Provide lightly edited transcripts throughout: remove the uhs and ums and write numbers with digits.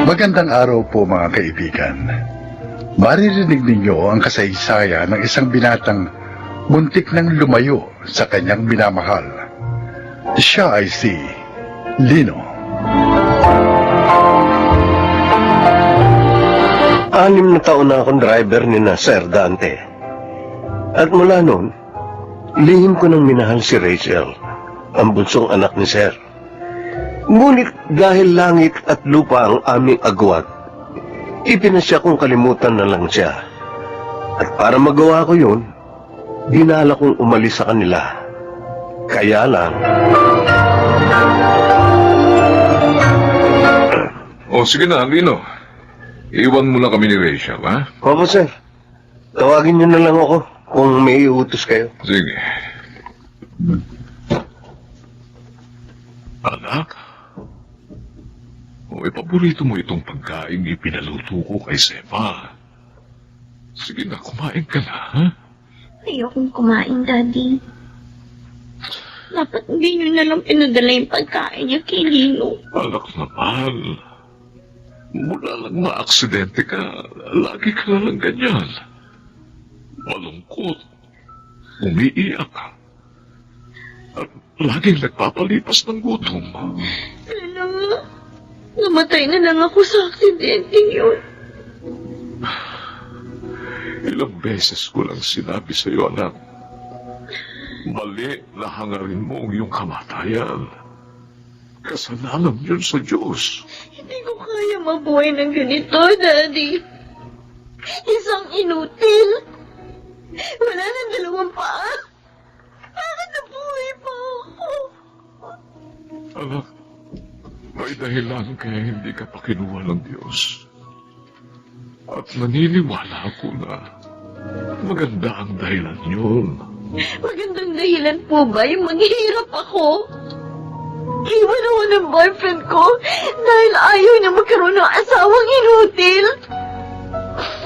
Magandang araw po mga kaibigan. Maririnig ninyo ang kasaysayan ng isang binatang muntik nang lumayo sa kanyang minamahal. Siya ay si Lino. 6 na taon na akong driver ni Sir Dante. At mula noon, lihim ko nang minahal si Rachel, ang bunsong anak ni Sir. Ngunit dahil langit at lupa ang aming agwat, ipinasya kong kalimutan na lang siya. At para magawa ko yun, dinala kong umalis sa kanila. Kaya lang... O sige na, Lino. Iwan mo lang kami ni Rachel, ha? Opo, Sir. Tawagin niyo na lang ako kung may iutos kayo. Sige. Anak, paborito mo itong pagkain ipinaluto ko kay Sefa. Sige na, kumain ka na, ha? Ayokong kumain, Daddy. Dapat hindi nyo na lang pinadala yung pagkain niya kay Lino. Anak naman, mula lang na-aksidente ka, lagi ka na lang ganyan. Malungkot, umiiyak, at laging nagpapalipas ng gutom. Ano? Namatay na lang ako sa aksidente yun. Ilang beses ko lang sinabi sa iyo, anak. Mali na hangarin mo ang iyong kamatayan. Kasalanan yun sa Diyos. Hindi ko kaya mabuhay ng ganito, Daddy. Isang inutil. Wala nang 2 paa. Bakit nabuhay pa ako? Anak, may dahilan kaya hindi ka pa kinuha ng Diyos. At naniniwala ako na maganda ang dahilan yun. Magandang dahilan po ba yung maghihirap ako? Iwan ako ng boyfriend ko dahil ayaw niya magkaroon ng asawang inutil.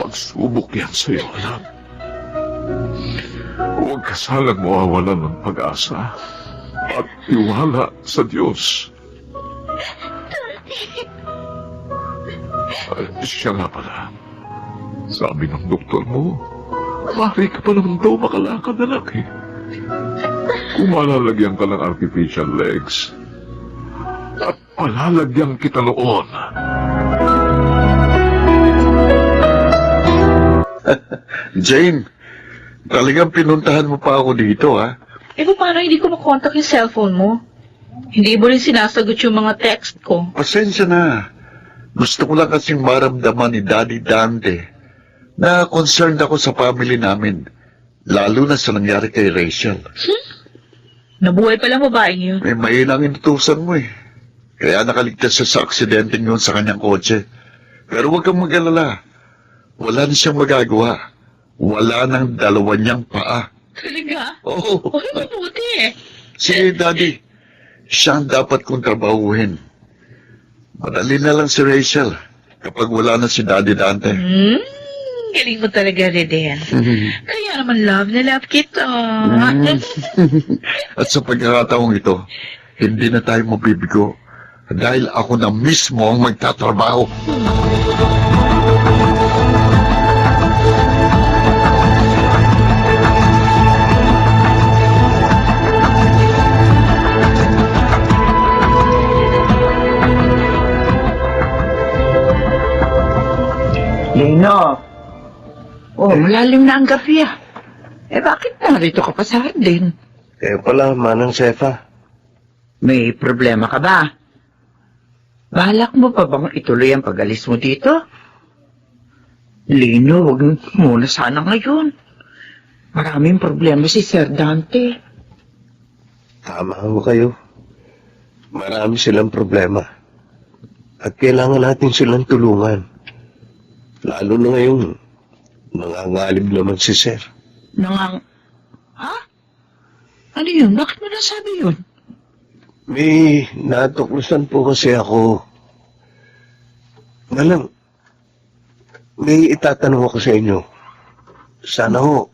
Pagsubok yan sa iyo, anak. Huwag ka sanang mawawalan ng pag-asa at tiwala sa Diyos. Siya nga pala. Sabi ng doktor mo, maaari ka pa naman daw makalakad, anak eh. Kung malalagyan ka ng artificial legs, at palalagyan kita noon. Jane, talagang pinuntahan mo pa ako dito, ha? Eh, paano hindi ko makontak yung cellphone mo? Hindi mo rin sinasagot yung mga text ko. Pasensya na. Gusto ko lang kasing maramdaman ni Daddy Dante na concerned ako sa family namin, lalo na sa nangyari kay Rachel. Nabuhay palang babaeng yun. May mainang inutusan mo eh. Kaya nakaligtas siya sa aksidente yun sa kanyang kotse. Pero huwag kang mag-alala. Wala na siyang magagawa. Wala nang 2 niyang paa. Talaga? Oo. Okay, mabuti eh. Sige, Daddy. Siya ang dapat kong trabahuhin. Madali na lang si Rachel kapag wala na si Daddy Dante. Galing mo talaga, Reden. Kaya naman love na love kita. At sa pagkakataong ito, hindi na tayo mabibigo dahil ako na mismo ang magtatrabaho. Lino, malalim na ang gabi ah. Eh bakit narito ka pa sa hardin? Kaya pala, Manang Sefa. May problema ka ba? Balak mo pa bang ituloy ang pag-alis mo dito? Lino, wag muna sana ngayon. Maraming problema si Sir Dante. Tama ho kayo. Marami silang problema. At kailangan natin silang tulungan. Lalo na ngayon, nangangalib naman si Sir. Ha? Ano yun? Bakit mo nasabi yun? May natuklusan po kasi ako. Nalang, may itatanong ako sa inyo. Sana ho,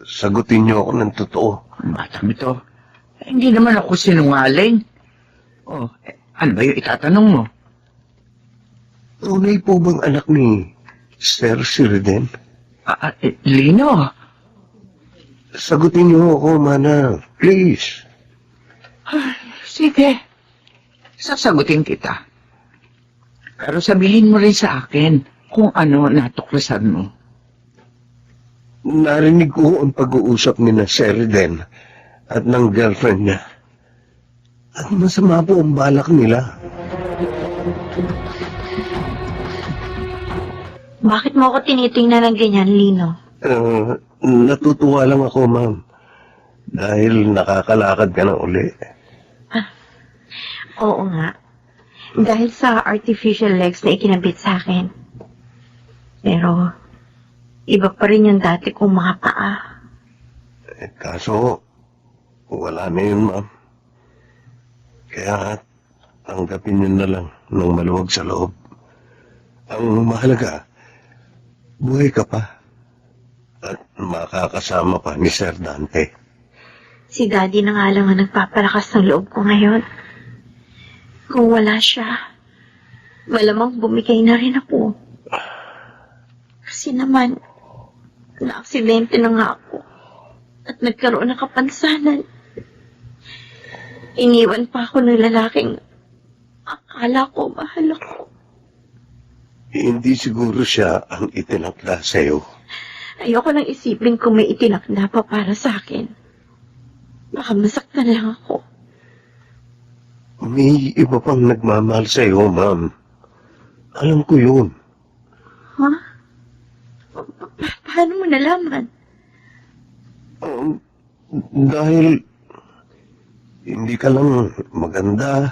sagutin niyo ako ng totoo. Batang ito. Hindi naman ako sinungaling. Oh, ano ba yung itatanong mo? Tunay po bang anak ni Sir Sirden? Lino, Sagutin niyo ako, Manang. Please. sige. Sasagutin kita. Pero sabihin mo rin sa akin kung ano natuklasan mo. Narinig ko ang pag-uusap ni na Sirden at ng girlfriend niya. At masama po ang balak nila. Bakit mo ako tinitingnan ng ganyan, Lino? Natutuwa lang ako, ma'am. Dahil nakakalakad ka na uli. Oo nga. Dahil sa artificial legs na ikinabit sa akin. Pero, iba pa rin yung dati kong mga paa. Kaso, wala na yun, ma'am. Kaya, tanggapin nyo na lang ng maluwag sa loob. Ang mahalaga, buhay ka pa. At makakasama pa ni Sir Dante. Si Daddy na nga lang ang nagpapalakas ng loob ko ngayon. Kung wala siya, malamang bumigay na rin ako. Kasi naman, na-aksidente na nga ako. At nagkaroon ng kapansanan. Iniwan pa ako ng lalaking akala ko mahal ako. Hindi siguro siya ang itinakda sa'yo. Ayoko nang isipin kung may itinakda pa para sa akin. Baka masaktan lang ako. May iba pang nagmamahal sa'yo, ma'am. Alam ko yun. Ha? Paano mo nalaman? Dahil hindi ka lang maganda,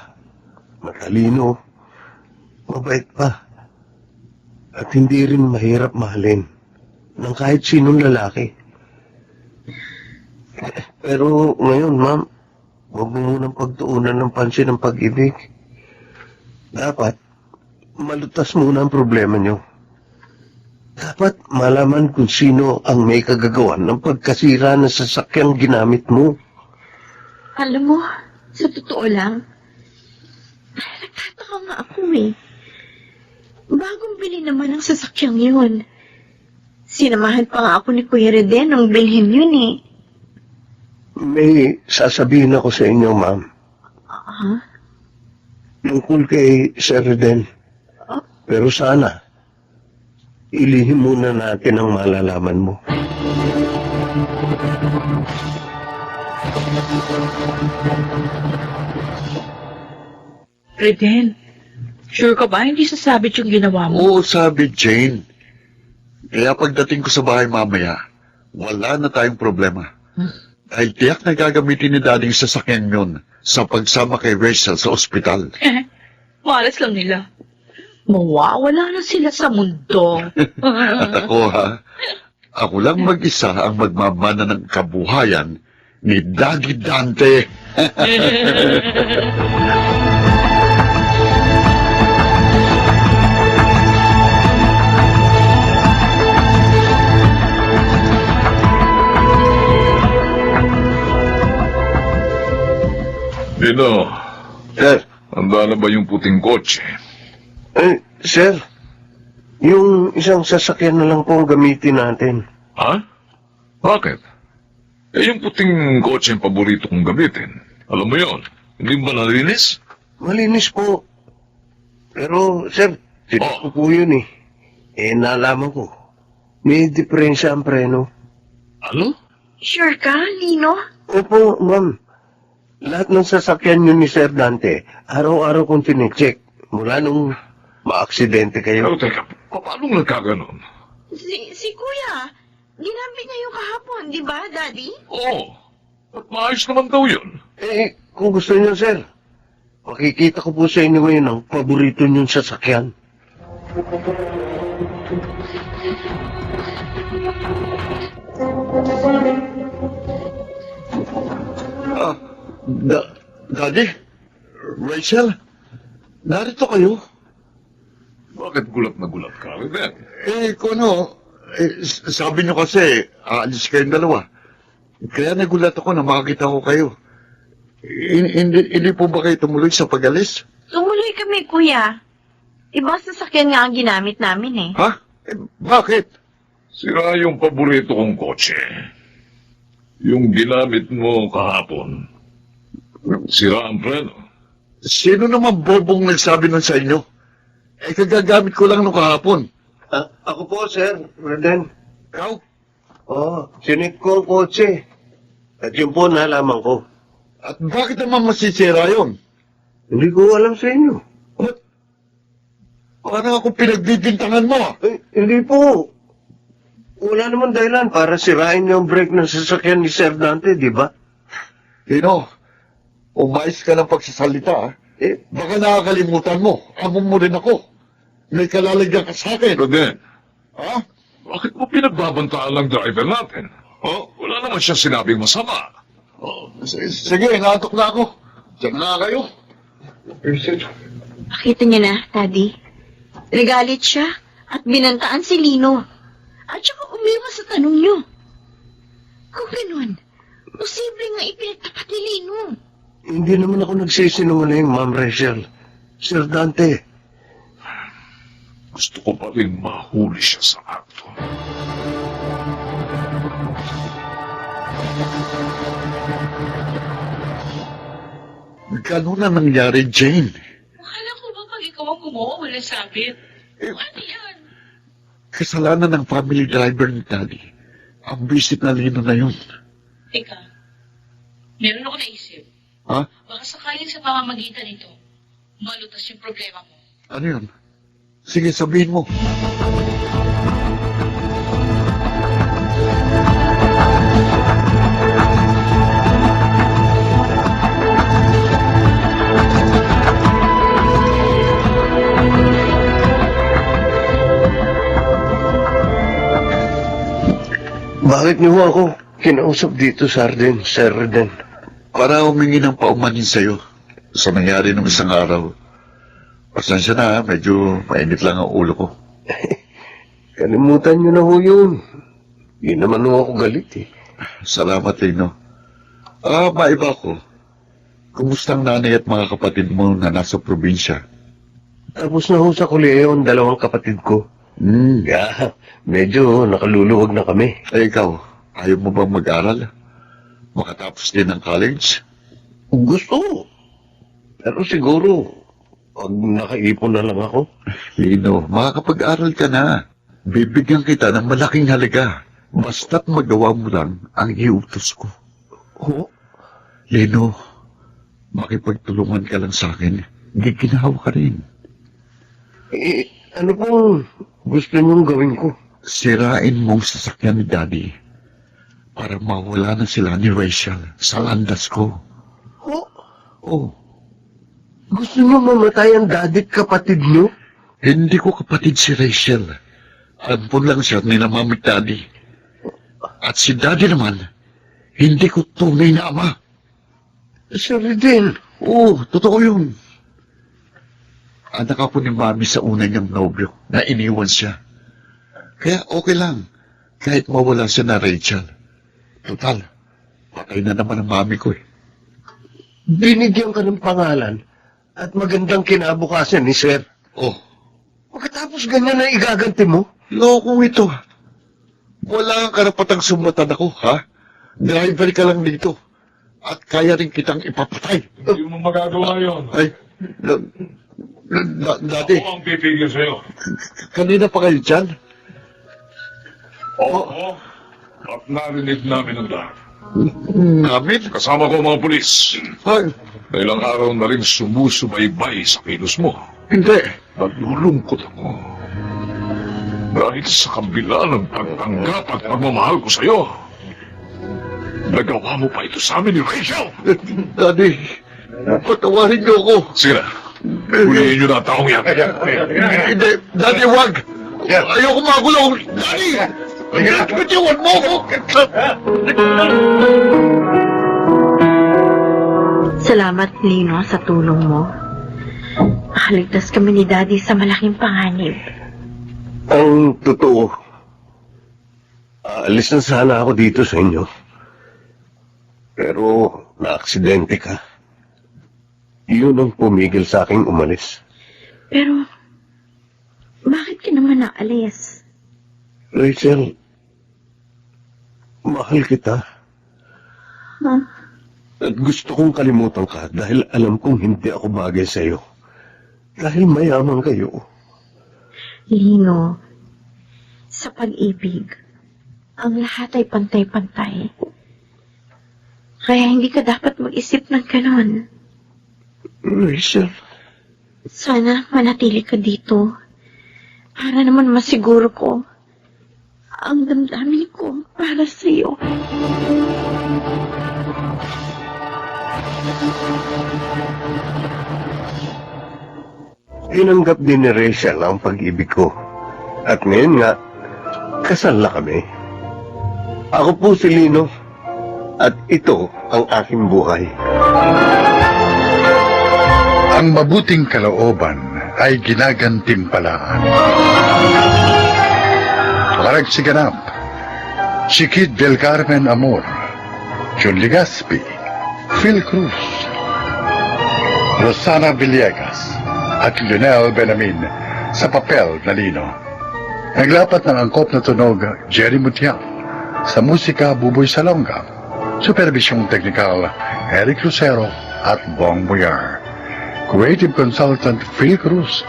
matalino, mabait pa. At hindi rin mahirap mahalin ng kahit sinong lalaki. Pero ngayon, ma'am, huwag mo munang pagtuunan ng pansin ng pag-ibig. Dapat, malutas muna ang problema nyo. Dapat malaman kung sino ang may kagagawan ng pagkasira ng sasakyang ginamit mo. Alam mo, sa totoo lang, nagtataka nga ako eh. Bagong bili naman ang sasakyang yun. Sinamahan pa nga ako ni Kuya Reden nung bilhin yun eh. May sasabihin ako sa inyo, ma'am. Ha? Tungkol kay Sir Reden. Pero sana, ilihim muna natin ang malalaman mo. Reden, sure ka ba hindi sasabit yung ginawa mo? Oo, sabi Jane. Kaya pagdating ko sa bahay mamaya, wala na tayong problema. Dahil tiyak na gagamitin ni Daddy yung sasakyan yun sa pagsama kay Rachel sa ospital. Malas lang nila. Mawawala na sila sa mundo. At ako lang mag-isa ang magmamana ng kabuhayan ni Daddy Dante. Lino, Sir, handa na ba yung puting kotse? sir, yung isang sasakyan na lang po ang gamitin natin. Ha? Bakit? Yung puting kotse ang paborito kong gamitin. Alam mo yon, hindi ba nalinis? Malinis po. Pero, sir, tinik ko po yun eh. Nalaman ko. May diferensya ang preno. Ano? Sure ka, Lino? Opo, ma'am. Lahat ng sasakyan yun ni Sir Dante, araw-araw kong tinicheck. Mula nung maaksidente Pero kayo. teka, paano nagkaganon? Si Kuya, ginamit niya yung kahapon, di ba, Daddy? Oo, at maayos naman daw yun. Kung gusto niyo, sir, makikita ko po sa inyo ngayon ang paborito niyong sasakyan. Daddy? Rachel? Narito kayo? Bakit gulat na gulat ka, Reden? Kung ano, sabi niyo kasi, aalis kayong dalawa. Kaya nagulat ako na makakita ko kayo. Hindi po ba kayo tumuloy sa pag-alis? Tumuloy kami, kuya. Ibang sasakyan nga ang ginamit namin eh. Ha? Bakit? Sira yung paborito kong kotse. Yung ginamit mo kahapon. Sira ang preno. Sino naman bobong nagsabi nun sa inyo? Kagagamit ko lang nung kahapon. Ako po, sir. Reden. Ikaw? Oo, sinik ko ang kotse. At yun po nalaman ko. At bakit naman masisira yun? Hindi ko alam sa inyo. Parang ako pinagdidintangan mo. Hindi po. Wala naman dahilan para sirain yung brake ng sasakyan ni Sir Dante, di ba? Tino, umayos ka ng pagsasalita. Baka nakakalimutan mo. Amon mo rin ako. May kalalagyan ka sa akin. Roden, Ha? bakit mo pinagbabantaan lang driver natin? Oh, wala naman siya sinabing masama. Sige, natok na ako. Diyan na kayo. Nakita niya na, Daddy. Nagalit siya at binantaan si Lino. At saka umiwas sa tanong niyo. Kung ganun, posible nga ipinagtapat ni Lino. Hindi naman ako nagsisinungaling, Ma'am Rachel. Sir Dante, Gusto ko pa rin mahuli siya sa akto. Gano'n na nangyari, Jane. Akala ko ba pag ikaw ang gumawa, wala sabit? Ano yan? Kasalanan ng family driver ni Daddy. Ang visit na Lino na yun. Teka, meron ako naisip. Ha? Baka sakaling sa pamamagitan nito, malutas yung problema mo. Ano yun? Sige, sabihin mo. bakit niyo ako kinausap dito, Sir Reden? Para humingi ng paumanin sa'yo sa nangyari nung isang araw. Pasensya na, medyo mainit lang ang ulo ko. Kalimutan niyo na ho yun. Hindi naman ho ako galit eh. Salamat, Lino. Maiba ko. Kumusta ang nanay at mga kapatid mo na nasa probinsya? Tapos na ho sa kolehiyo ang dalawang kapatid ko. Kaya medyo nakaluluwag na kami. Ikaw, ayaw mo bang mag-aral? Makatapos din ng college? Gusto. Pero siguro, pag nakaipon na lang ako. Lino, makakapag-aral ka na. Bibigyan kita ng malaking halaga. Basta't magawa mo lang ang iutos ko. Oo. Lino, makipagtulungan ka lang sa akin. Giginawa ka rin. Ano pong gusto niyong gawin ko? Sirain mong sasakyan ni Daddy para mawala na sila ni Rachel sa landas ko. Oh, Gusto niyo mamatay ang daddy at kapatid niyo? hindi ko kapatid si Rachel. Ampun lang siya ni na Mami at Daddy. At si Daddy naman, hindi ko tunay na ama. Sir Reden. Totoo yun. Anak ako ni Mami sa una niyang nobyo na iniwan siya. Kaya okay lang, kahit mawala siya na Rachel. Total, patay na naman ang Mami ko eh. Binigyan ka ng pangalan at magandang kinabukasan ni Sir. Pagkatapos Ganyan na igaganti mo? lokong ito. Wala kang karapatang sumbatan ako, ha? Driver ka lang dito. At kaya rin kitang ipapatay. Hindi mo magagawa yun. Ay, Daddy, Ako ang pipigil sa'yo. kanina pa kayo dyan? Oo. At narinig namin ang lahat. Namin? Kasama ko ang mga pulis. Ay, Na ilang araw na rin sumusubaybay sa kilos mo. hindi. Nalulungkot ako. Dahil sa kabila ng pagtanggap at pagmamahal ko sa'yo, nagawa mo pa ito sa amin ni Rachel. Daddy, patawarin niyo ako. Sige na, huliin niyo na ang taong yan. Hindi, Daddy, wag. Ayoko magulong. Daddy, bitiwan mo ako. Salamat, Lino, sa tulong mo. Nakaligtas kami ni Daddy sa malaking panganib. Ang totoo, alis na sana ako dito sa inyo. Pero naaksidente ka. Yun ang pumigil sa aking umalis. Pero, bakit ka naman naalis? Rachel, mahal kita. Huh? At gusto kong kalimutan ka dahil alam kong hindi ako bagay sa'yo. Dahil mayaman kayo. Lino, sa pag-ibig, ang lahat ay pantay-pantay. Kaya hindi ka dapat mag-isip ng ganon. Rachel, Sana manatili ka dito. Para naman masiguro ko ang damdamin ko para sa'yo. tinanggap din ni Rachel ang pag-ibig ko. At ngayon nga, kasal na kami. Ako po si Lino. At ito ang aking buhay. Ang mabuting kalooban ay ginagantimpalaan. Maragsiganap, si Kid Del Carmen Amor, John Legaspi, Phil Cruz, Rosana Villegas, at Lionel Benamin sa papel na Lino. Naglapat ng angkop na tunog Jerry Mutiang, sa musika Buboy Salonga, supervisyong teknikal Eric Lucero at Bong Boyar. Creative Consultant Phil Cruz,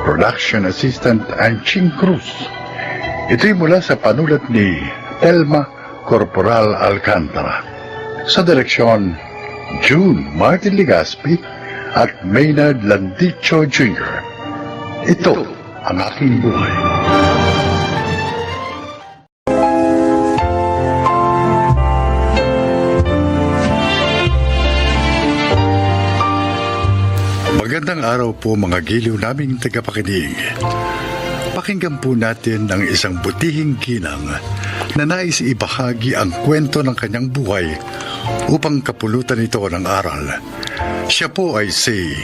Production Assistant Anching Cruz. Ito'y mula sa panulat ni Telma Corporal Alcantara. Sa direksyon, June Martin Legaspi at Maynard Landicho Jr. Ito ang aking buhay. Magandang araw po mga giliw naming tagapakinig. Pakinggan po natin ang isang butihing ginang na nais ibahagi ang kwento ng kanyang buhay upang kapulutan ito ng aral. Siya po ay si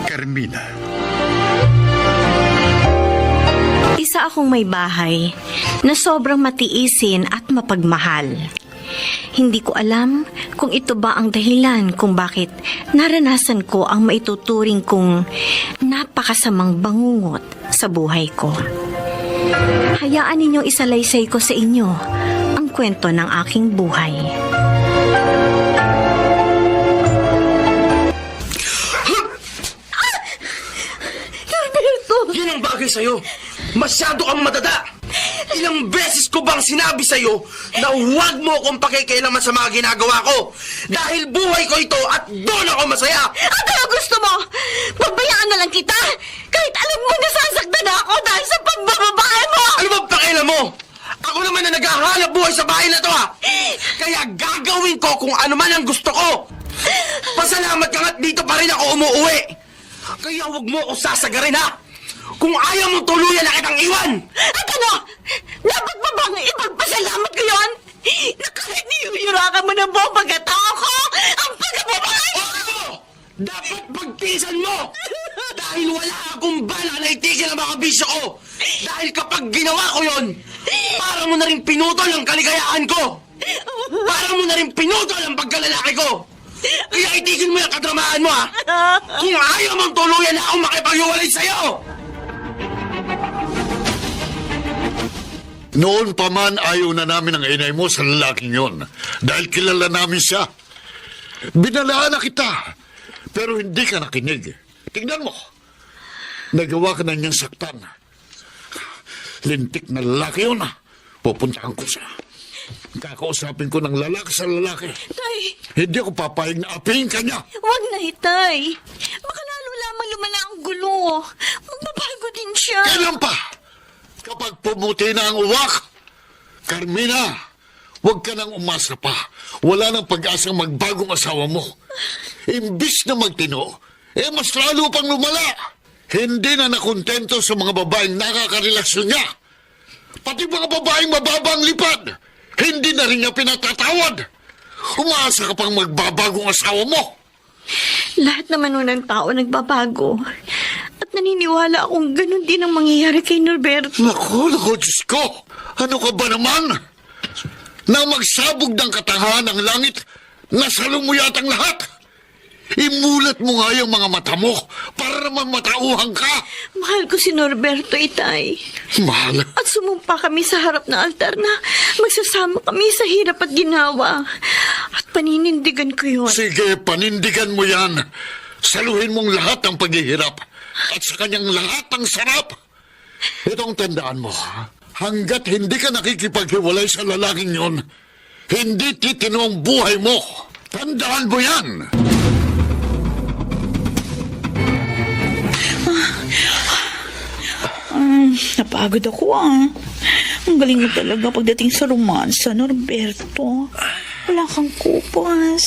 Carmina. Isa akong may bahay na sobrang matiisin at mapagmahal. Hindi ko alam kung ito ba ang dahilan kung bakit naranasan ko ang maituturing kong napakasamang bangungot sa buhay ko. Hayaan ninyong isalaysay ko sa inyo ang kwento ng aking buhay. Yan ang bagay sa'yo. Masyado kang madada. Ilang beses ko bang sinabi sa'yo na huwag mo akong pakikialaman sa mga ginagawa ko? Dahil buhay ko ito at doon ako masaya. Ano gusto mo? Pabayaan na lang kita? Kahit alam mo nasasaktan na ako dahil sa pagbababae mo! Ano bang pakialam mo? Ako naman na naghahanap buhay sa bahay na to ha. Kaya gagawin ko kung ano man ang gusto ko. Pasalamat ka nga't dito pa rin ako umuwi. Kaya huwag mo ako sasagarin ha. Kung ayaw mo tuluyan na kitang iwan! At ano? Dapat ba bang ipagpasalamat ko yun? Na kahit niyuyurakan mo ng buong pagkatao ko, ang pagkababae! Oo! Dapat pagtiisan mo! Dahil wala akong bala na itigil ang mga bisyo ko! Dahil kapag ginawa ko yon, para mo na rin pinutol ang kaligayahan ko! Para mo na rin pinutol ang pagkalalaki ko! Kaya itigil mo yung kadramahan mo ha! Kung ayaw mong tuluyan na akong makipag-iwalay sa'yo! Noon pa man ayaw na namin ang inay mo sa lalaking yon dahil kilala namin siya. Binalaan na kita, pero hindi ka nakinig. Tingnan mo, nagawa ka na niyang saktan. Lintik na lalaki yun. Pupuntahan ko siya. Kakausapin ko ng lalaki sa lalaki. Tay, Hindi ako papayag na apihin ka niya. wag na itay. Baka lalo lamang lumala ang gulo. Magbabago din siya. Kailan pa? Kapag pumuti na ang uwak, Carmina, huwag ka nang umasa pa. Wala nang pag-asang magbagong asawa mo. Imbis na magtino, mas lalo pang lumala. Hindi na nakontento sa mga babaeng nakakarelasyon niya. Pati mga babaeng mababang lipad, hindi na rin niya pinatatawad. Umaasa ka pang magbabagong asawa mo. Lahat naman nun ng tao nagbabago. At naniniwala akong ganun din ang mangyayari kay Norberto. Naku, Diyos ko! Ano ka ba naman? Na magsabog ng katangahan ng langit, nasalong mo yatang lahat. Imulat mo nga yung mga mata mo para naman matauhan ka. Mahal ko si Norberto, Itay. Mahal. At sumumpa kami sa harap ng altar na magsasama kami sa hirap at ginawa. At paninindigan ko yun. Sige, panindigan mo yan. Saluhin mong lahat ng paghihirap at sa kanyang lahat ng sarap. Itong tandaan mo, hanggat hindi ka nakikipaghiwalay sa lalaking yon, hindi titino ang buhay mo. Tandaan mo yan. Napagod ako Ang galing mo talaga pagdating sa romansa, Norberto. Wala kang kupas.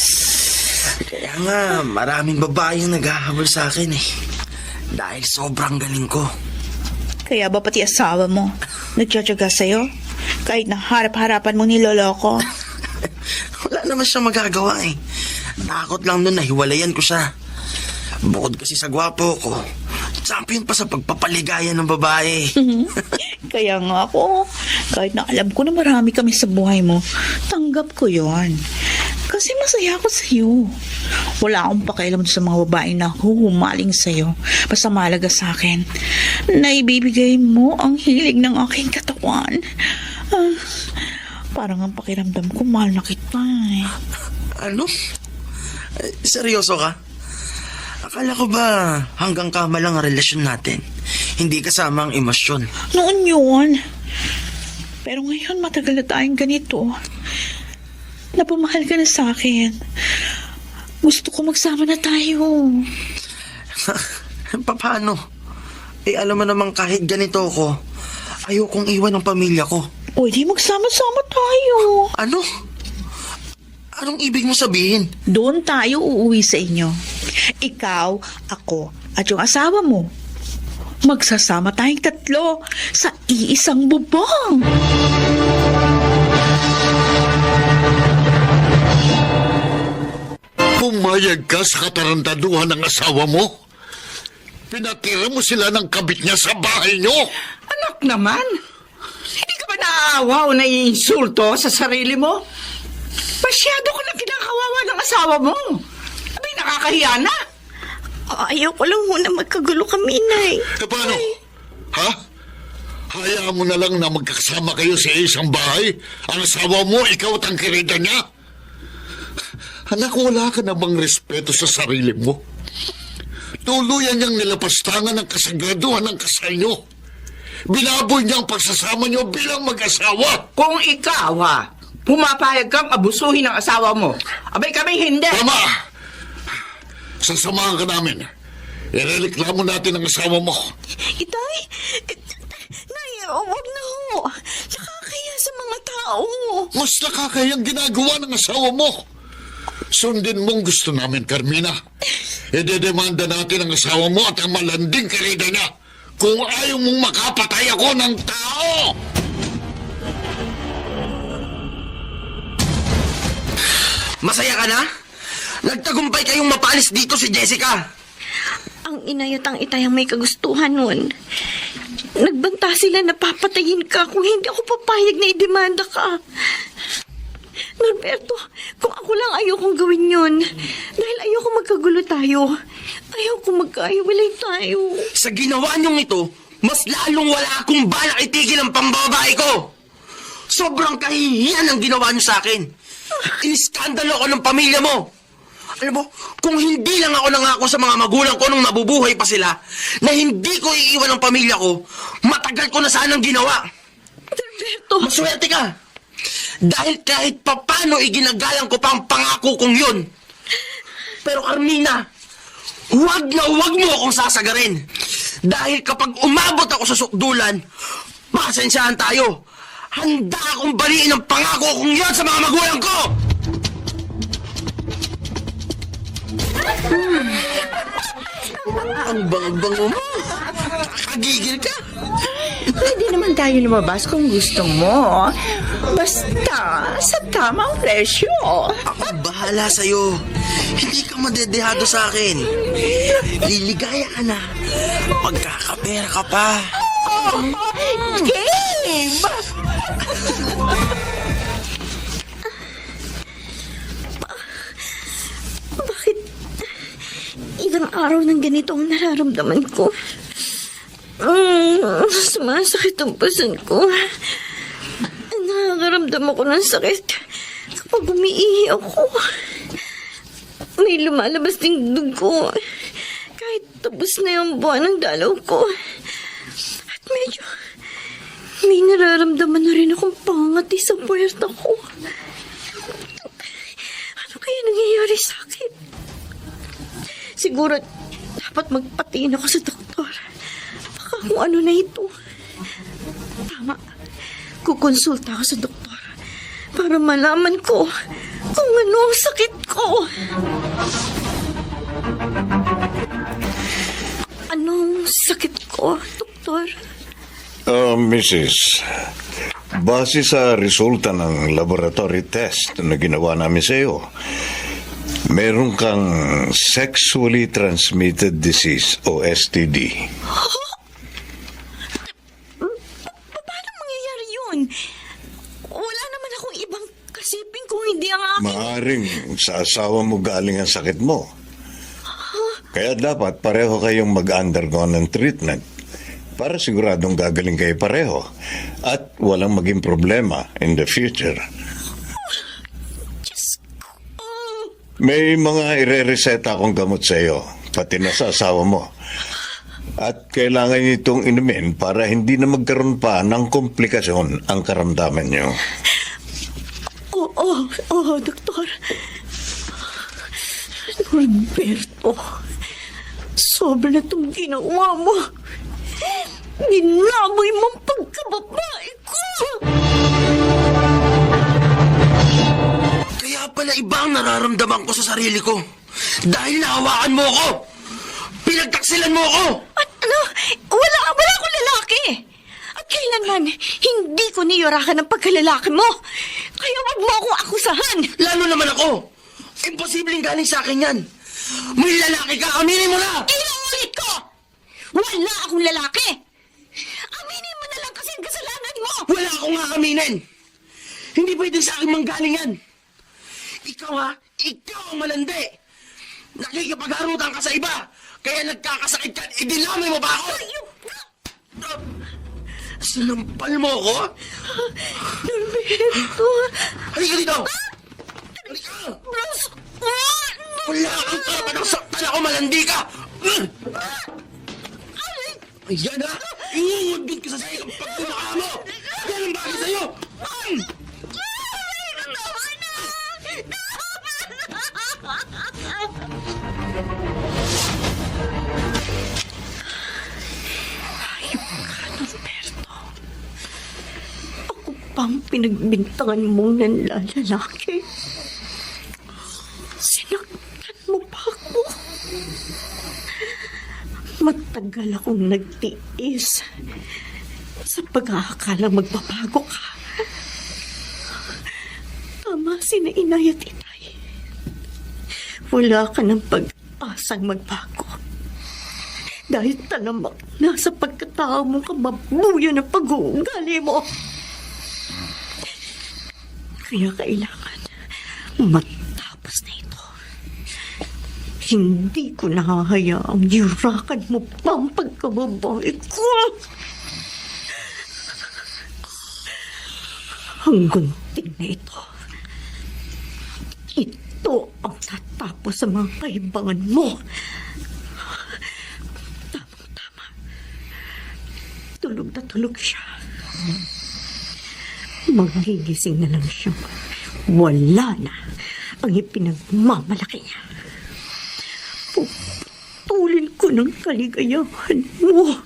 Kaya nga, maraming babae yung naghahabol sa akin eh. Dahil sobrang galing ko. Kaya ba pati asawa mo nagtsatsaga sa'yo? Kahit na harap-harapan mo niloloko? Wala naman siyang magagawa eh. Takot lang nun na hiwalayan ko siya. Bukod kasi sa gwapo ko, champion pa sa pagpapaligaya ng babae. Kaya nga ako, kahit na alam ko na marami kami sa buhay mo, tanggap ko yon. Kasi masaya ako sa'yo. Wala akong pakialam sa mga babae na huhumaling sa'yo. Basta mahalaga sa akin na ibibigay mo ang hilig ng aking katawan. Parang ang pakiramdam ko, mahal na kita eh. Ano? Seryoso ka? Akala ko ba hanggang kama lang ang relasyon natin? Hindi kasama ang emosyon. Noon yun. Pero ngayon matagal na tayong ganito. Napamahal ka na sa akin. Gusto ko magsama na tayo. Paano? Eh alam mo namang kahit ganito ako, ayokong iwan ang pamilya ko. O di magsama-sama tayo. Ano? Anong ibig mo sabihin? Doon tayo uuwi sa inyo. Ikaw, ako, at yung asawa mo. Magsasama tayong tatlo sa iisang bubong. Pumayag ka sa katarantaduhan ng asawa mo? Pinatira mo sila ng kabit niya sa bahay niyo? Anak naman, hindi ka ba naaawa o naiinsulto sa sarili mo? Masyado ka lang kinakawawa ng asawa mo. Abay, nakakahiya na. Ayaw ko lang muna magkagulo kami, Nay. Paano? Ha? Hayaan mo na lang na magkasama kayo sa isang bahay? Ang asawa mo, ikaw at ang kirida niya? Anak, wala ka na bang respeto sa sarili mo? Tuluyan niyang nilapastangan ang kasagaduhan ng kasal niyo. Binaboy niya ang pagsasama niyo bilang mag-asawa. Kung ikaw, pumapayag kang abusuhin ng asawa mo, abay kami hindi. Tama! Sasamahan ka namin. Irereklamo natin ang asawa mo. Itay, Nay, huwag na ho. Nakakaya sa mga tao. Mas nakakayang ginagawa ng asawa mo. Sundin mong gusto namin, Carmina. Idedemanda natin ang asawa mo at ang malanding karida niya kung ayaw mong makapatay ako ng tao! Masaya ka na? Nagtagumpay kayong mapalis dito si Jessica. Ang inay at ang itay ang may kagustuhan nun. Nagbanta sila na papatayin ka kung hindi ako papayag na idemanda ka. Norberto, kung ako lang ayokong gawin yun. Dahil ayoko magkagulo tayo. Ayoko magkahiwalay tayo. Sa ginawa niyong ito, mas lalong wala akong balak itigil ang pambabae ko. Sobrang kahihiyan ang ginawa niyo sa akin. Iniskandalo ko ng pamilya mo. Alam mo, kung hindi lang ako nangako sa mga magulang ko nung nabubuhay pa sila, na hindi ko iiwan ang pamilya ko, matagal ko na sanang ginawa. Norberto! Maswerte ka. Dahil kahit papano iginagalang ko pa ang pangako kong yun. Pero Carmina, huwag na huwag mo akong sasagarin. Dahil kapag umabot ako sa sukdulan, pasensyahan tayo. Handa akong baliin ang pangako kong yun sa mga magulang ko! Ang bango-bango mo. Nakagigil ka. Pwede naman tayo lumabas kung gusto mo. Basta sa tamang presyo. Ako bahala sa'yo. Hindi ka madedehado sa akin. Liligaya ka na. Pagkakapera ka pa. Game! ilang araw ng ganito ang nararamdaman ko. Sumasakit ang pasan ko. Nakakaramdam ako ng sakit kapag umiihi ako. May lumalabas ding dugo. Kahit tapos na yung buwan ng dalaw ko. At medyo may nararamdaman na rin akong pangati sa puwerta ko. Ano kaya nangyayari sa akin? Siguro dapat magpatingin ako sa doktor. Baka kung ano na ito. Tama. Kukonsulta ako sa doktor para malaman ko kung ano ang sakit ko. Anong sakit ko, doktor? Mrs., base sa resulta ng laboratory test na ginawa namin sa iyo, meron kang sexually transmitted disease o STD. Paano mangyayari yun? Wala naman akong ibang kasiping kung hindi ang akin. Maaring sa asawa mo galing ang sakit mo. Kaya dapat pareho kayong mag-undergo ng treatment para siguradong gagaling kayo pareho at walang maging problema in the future. Diyos ko. May mga ire-reseta akong gamot sa iyo, pati na sa asawa mo. At kailangan niyo itong inumin para hindi na magkaroon pa ng komplikasyon ang karamdaman niyo. Oo, doktor. Norberto, sobra na itong ginawa mo. Binaboy mong pagkababae ko. Kaya pala iba ang nararamdaman ko sa sarili ko. Dahil nahawakan mo ako! Pinagtaksilan mo ako! At ano? Wala akong lalaki. At kailanman, hindi ko niyurakan ang pagkalalaki mo. Kaya wag mo akong akusahan. Lalo naman ako! Imposibleng galing sa akin yan! May lalaki ka! Aminin mo na! Inuulit ko! Wala akong lalaki. Aminin mo na lang kasi ang kasalanan mo. Wala akong aaminin! Hindi pwede sa akin manggaling yan! Ikaw ha? Ikaw ang malandi! Nakikipagharutan ka sa iba! Kaya nagkakasakit ka! Idinamay mo ba ako? Sinampal mo ako? Norberto. Halika dito! Halika! Bruce. Wala kang karapatang saktan ako, malandi ka! Ayan ha! Iungudod ka sa sa'yo pag kumaka mo! Yan ang bagay sa'yo! Ako pang pinagbintangan mong nanlalaki. Sinaktan mo pa ako. Matagal akong nagtiis sa pag-aakala magbabago ka. Tama sina inay at itay. Wala ka ng pag-asang magbago. Dahil talamak na sa pagkatao mong kamabuyo ng pag-uugali mo. Kaya kailangan matapos na ito. Hindi ko nahahayaang yurakan mo pa ang pagkababae ko. Ang gunting na ito. Ito ang tatapos sa mga kaibangan mo. Tamang-tama. Tulog na tulog siya. Magigising na lang siya. Wala na ang ipinagmamalaki niya. Puputulin ko ng kaligayahan mo.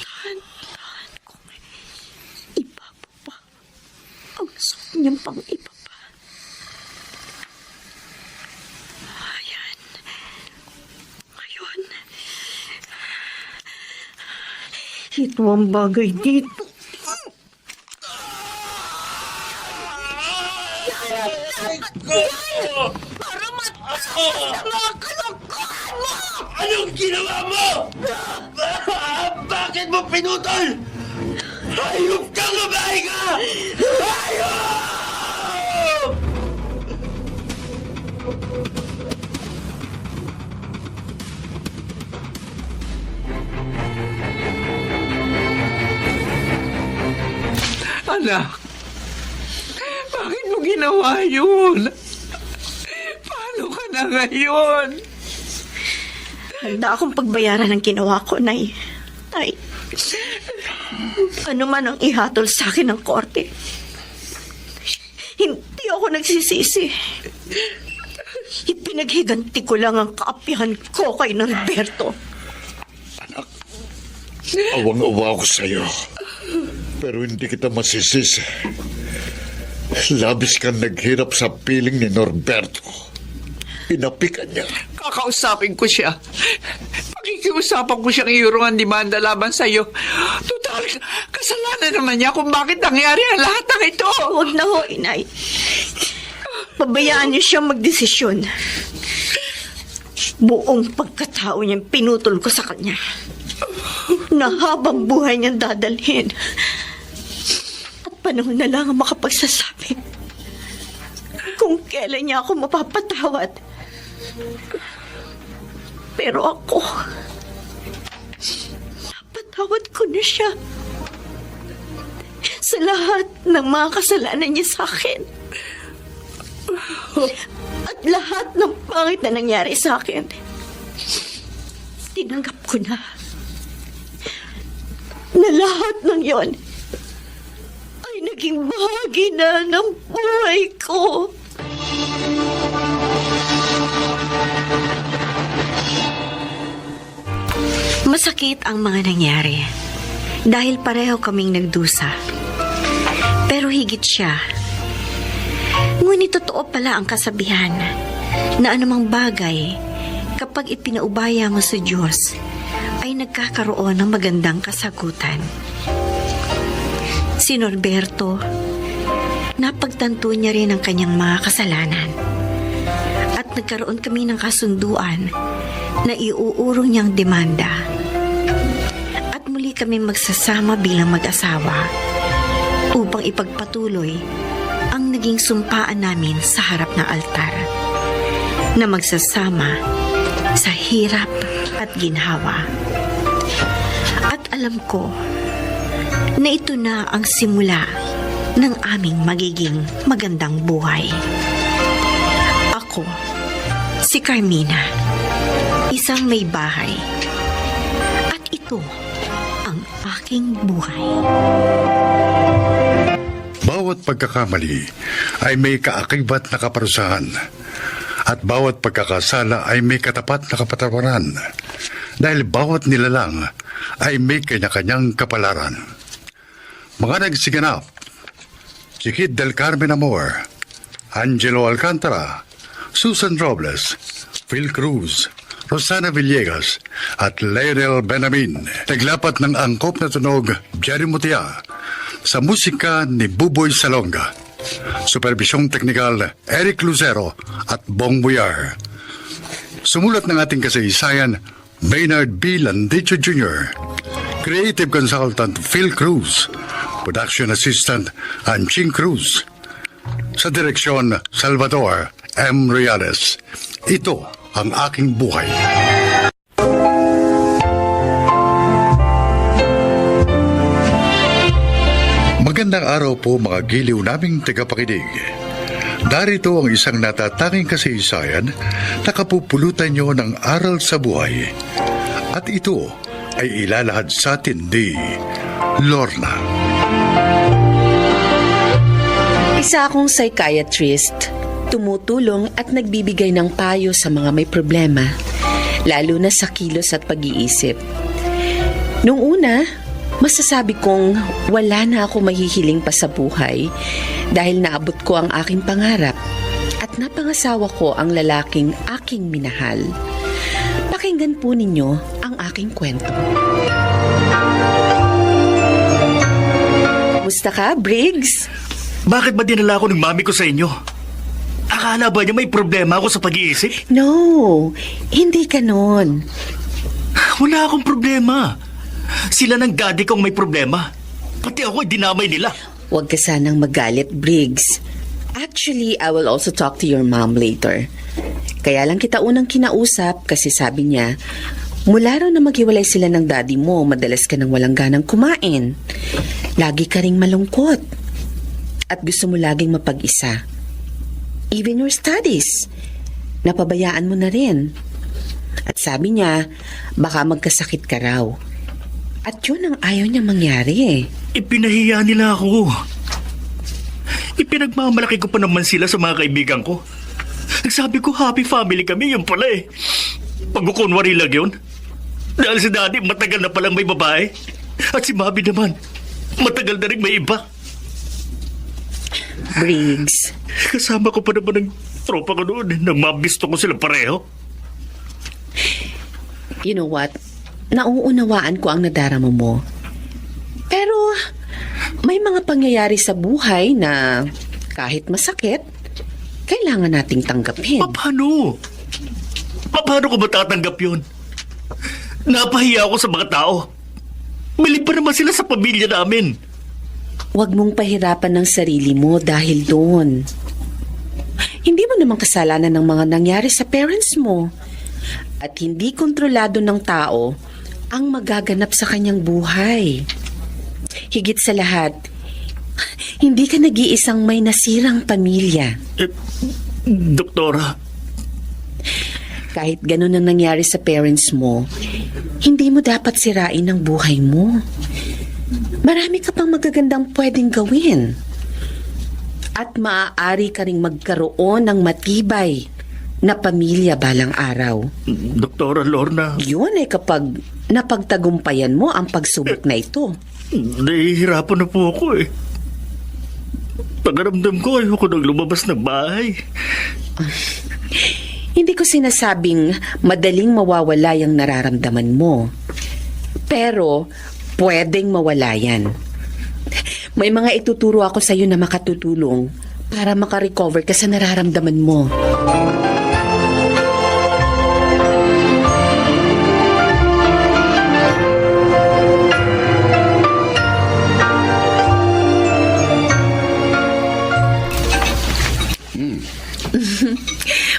Dahan-dahan kong ibababa ang suot niyang pang ibaba. Ayan. Ngayon, ito ang bagay dito. Para matapos sa mga kalokohan mo! Anong ginawa mo? Bakit mo pinutol? Hayop kang babae ka! Hayop! Anak, bakit mo ginawa yun? Paano ka na ngayon? Handa akong pagbayaran ng ginawa ko, Nay. Nay, ano man ang ihatol sa akin ng korte, hindi ako nagsisisi. Ipinaghiganti ko lang ang kaapihan ko kay Norberto. Awang-awa ako sa'yo. Pero hindi kita masisisi. Labis kang naghirap sa piling ni Norberto. Inapikan niya. Kakausapin ko siya. Pakikiusapan ko siyang iurong ang demanda laban sa'yo. Total, kasalanan naman niya kung bakit nangyari ang lahat ng ito. Huwag na ho, Inay. Pabayaan niyo siyang magdesisyon. Buong pagkatao niyang pinutol ko sa kanya. Na habang buhay niyang dadalhin. At panahon na lang ang makapagsasabi kung kailan niya ako mapapatawad. Pero ako, napatawad ko na siya sa lahat ng mga kasalanan niya sa akin. At lahat ng pangit na nangyari sa akin, tinanggap ko na. Na lahat ng yon ay naging bahagi na ng buhay ko. Masakit ang mga nangyari dahil pareho kaming nagdusa. Pero higit siya, ngunit totoo pala ang kasabihan na anumang bagay kapag ipinaubaya mo sa Diyos ay nagkakaroon ng magandang kasagutan. Si Norberto, napagtanto niya rin ang kanyang mga kasalanan at nagkaroon kami ng kasunduan na iuurong niyang demanda. At muli kami magsasama bilang mag-asawa upang ipagpatuloy ang naging sumpaan namin sa harap ng altar na magsasama sa hirap at ginhawa. At alam ko na ito na ang simula ng aming magiging magandang buhay. Ako, si Carmina, isang may bahay. At ito ang aking buhay. Bawat pagkakamali ay may kaakibat na kaparusahan at bawat pagkakasala ay may katapat na kapatawaran dahil bawat nilalang ay may kanya-kanyang kapalaran. Mga nagsiganap, si Kid del Carmen Amor, Angelo Alcantara, Susan Robles, Phil Cruz, Rosana Villegas at Lionel Benamin. Naglapat ng angkop na tunog, Jerry Mutia, sa musika ni Buboy Salonga. Supervisyong teknikal, Eric Lucero at Bong Buyar. Sumulat ng ating kasaysayan, Maynard B. Landicho Jr., Creative Consultant Phil Cruz, Production Assistant Anching Cruz. Sa direksyon, Salvador M. Reales. Ito ang aking buhay. Magandang araw po mga giliw naming tagapakinig. Darito ang isang natatanging kasaysayan na kapupulutan nyo ng aral sa buhay. At ito ay ilalahad sa atin ni Lorna. Isa akong psychiatrist, tumutulong at nagbibigay ng payo sa mga may problema, lalo na sa kilos at pag-iisip. Nung una, masasabi kong wala na ako mahihiling pa sa buhay dahil naabot ko ang aking pangarap at napangasawa ko ang lalaking aking minahal. Pakinggan po ninyo ang aking kwento. Musta ka, Briggs? Bakit ba dinala ako ng mami ko sa inyo? Akala ba niya may problema ako sa pag-iisip? No, hindi ganon. Wala akong problema. Sila ng daddy kong may problema. Pati ako dinamay nila. Huwag ka sanang magalit, Briggs. Actually, I will also talk to your mom later. Kaya lang kita unang kinausap kasi sabi niya, mula raw na maghiwalay sila ng daddy mo, madalas ka nang walang ganang kumain. Lagi ka ring malungkot. At gusto mo laging mapag-isa. Even your studies. Napabayaan mo na rin. At sabi niya, baka magkasakit ka raw. At yun ang ayaw niya mangyari. Ipinahiya nila ako. Ipinagmamalaki ko pa naman sila sa mga kaibigan ko. Nagsabi ko happy family kami, yun pala eh. Pagkukunwari lang yun. Dahil si Daddy matagal na palang may babae. At si Bobby naman, matagal na rin may iba. Briggs, Kasama ko pa naman ng tropa ko noon. Nagmabisto ko sila pareho. you know what? Nauunawaan ko ang nadarama mo. Pero may mga pangyayari sa buhay na kahit masakit, kailangan nating tanggapin. Paano? Paano ko matatanggap yun? Napahiya ako sa mga tao. Bili pa naman sila sa pamilya namin. Huwag mong pahirapan ng sarili mo dahil doon. Hindi mo naman kasalanan ng mga nangyari sa parents mo. At hindi kontrolado ng tao ang magaganap sa kanyang buhay. Higit sa lahat, hindi ka nag-iisang may nasirang pamilya. Doktora, Kahit ganun ang nangyari sa parents mo, hindi mo dapat sirain ang buhay mo. Marami ka pang magagandang pwedeng gawin. At maaari ka ring magkaroon ng matibay na pamilya balang araw. Doktora Lorna, Yun ay kapag napagtagumpayan mo ang pagsubok na ito. nahihirapan na po ako eh. Pagaramdam ko ayoko nang lumabas ng bahay. Hindi ko sinasabing madaling mawawala yung nararamdaman mo. Pero pwedeng mawala yan. May mga ituturo ako sa iyo na makatutulong para makarecover ka sa nararamdaman mo.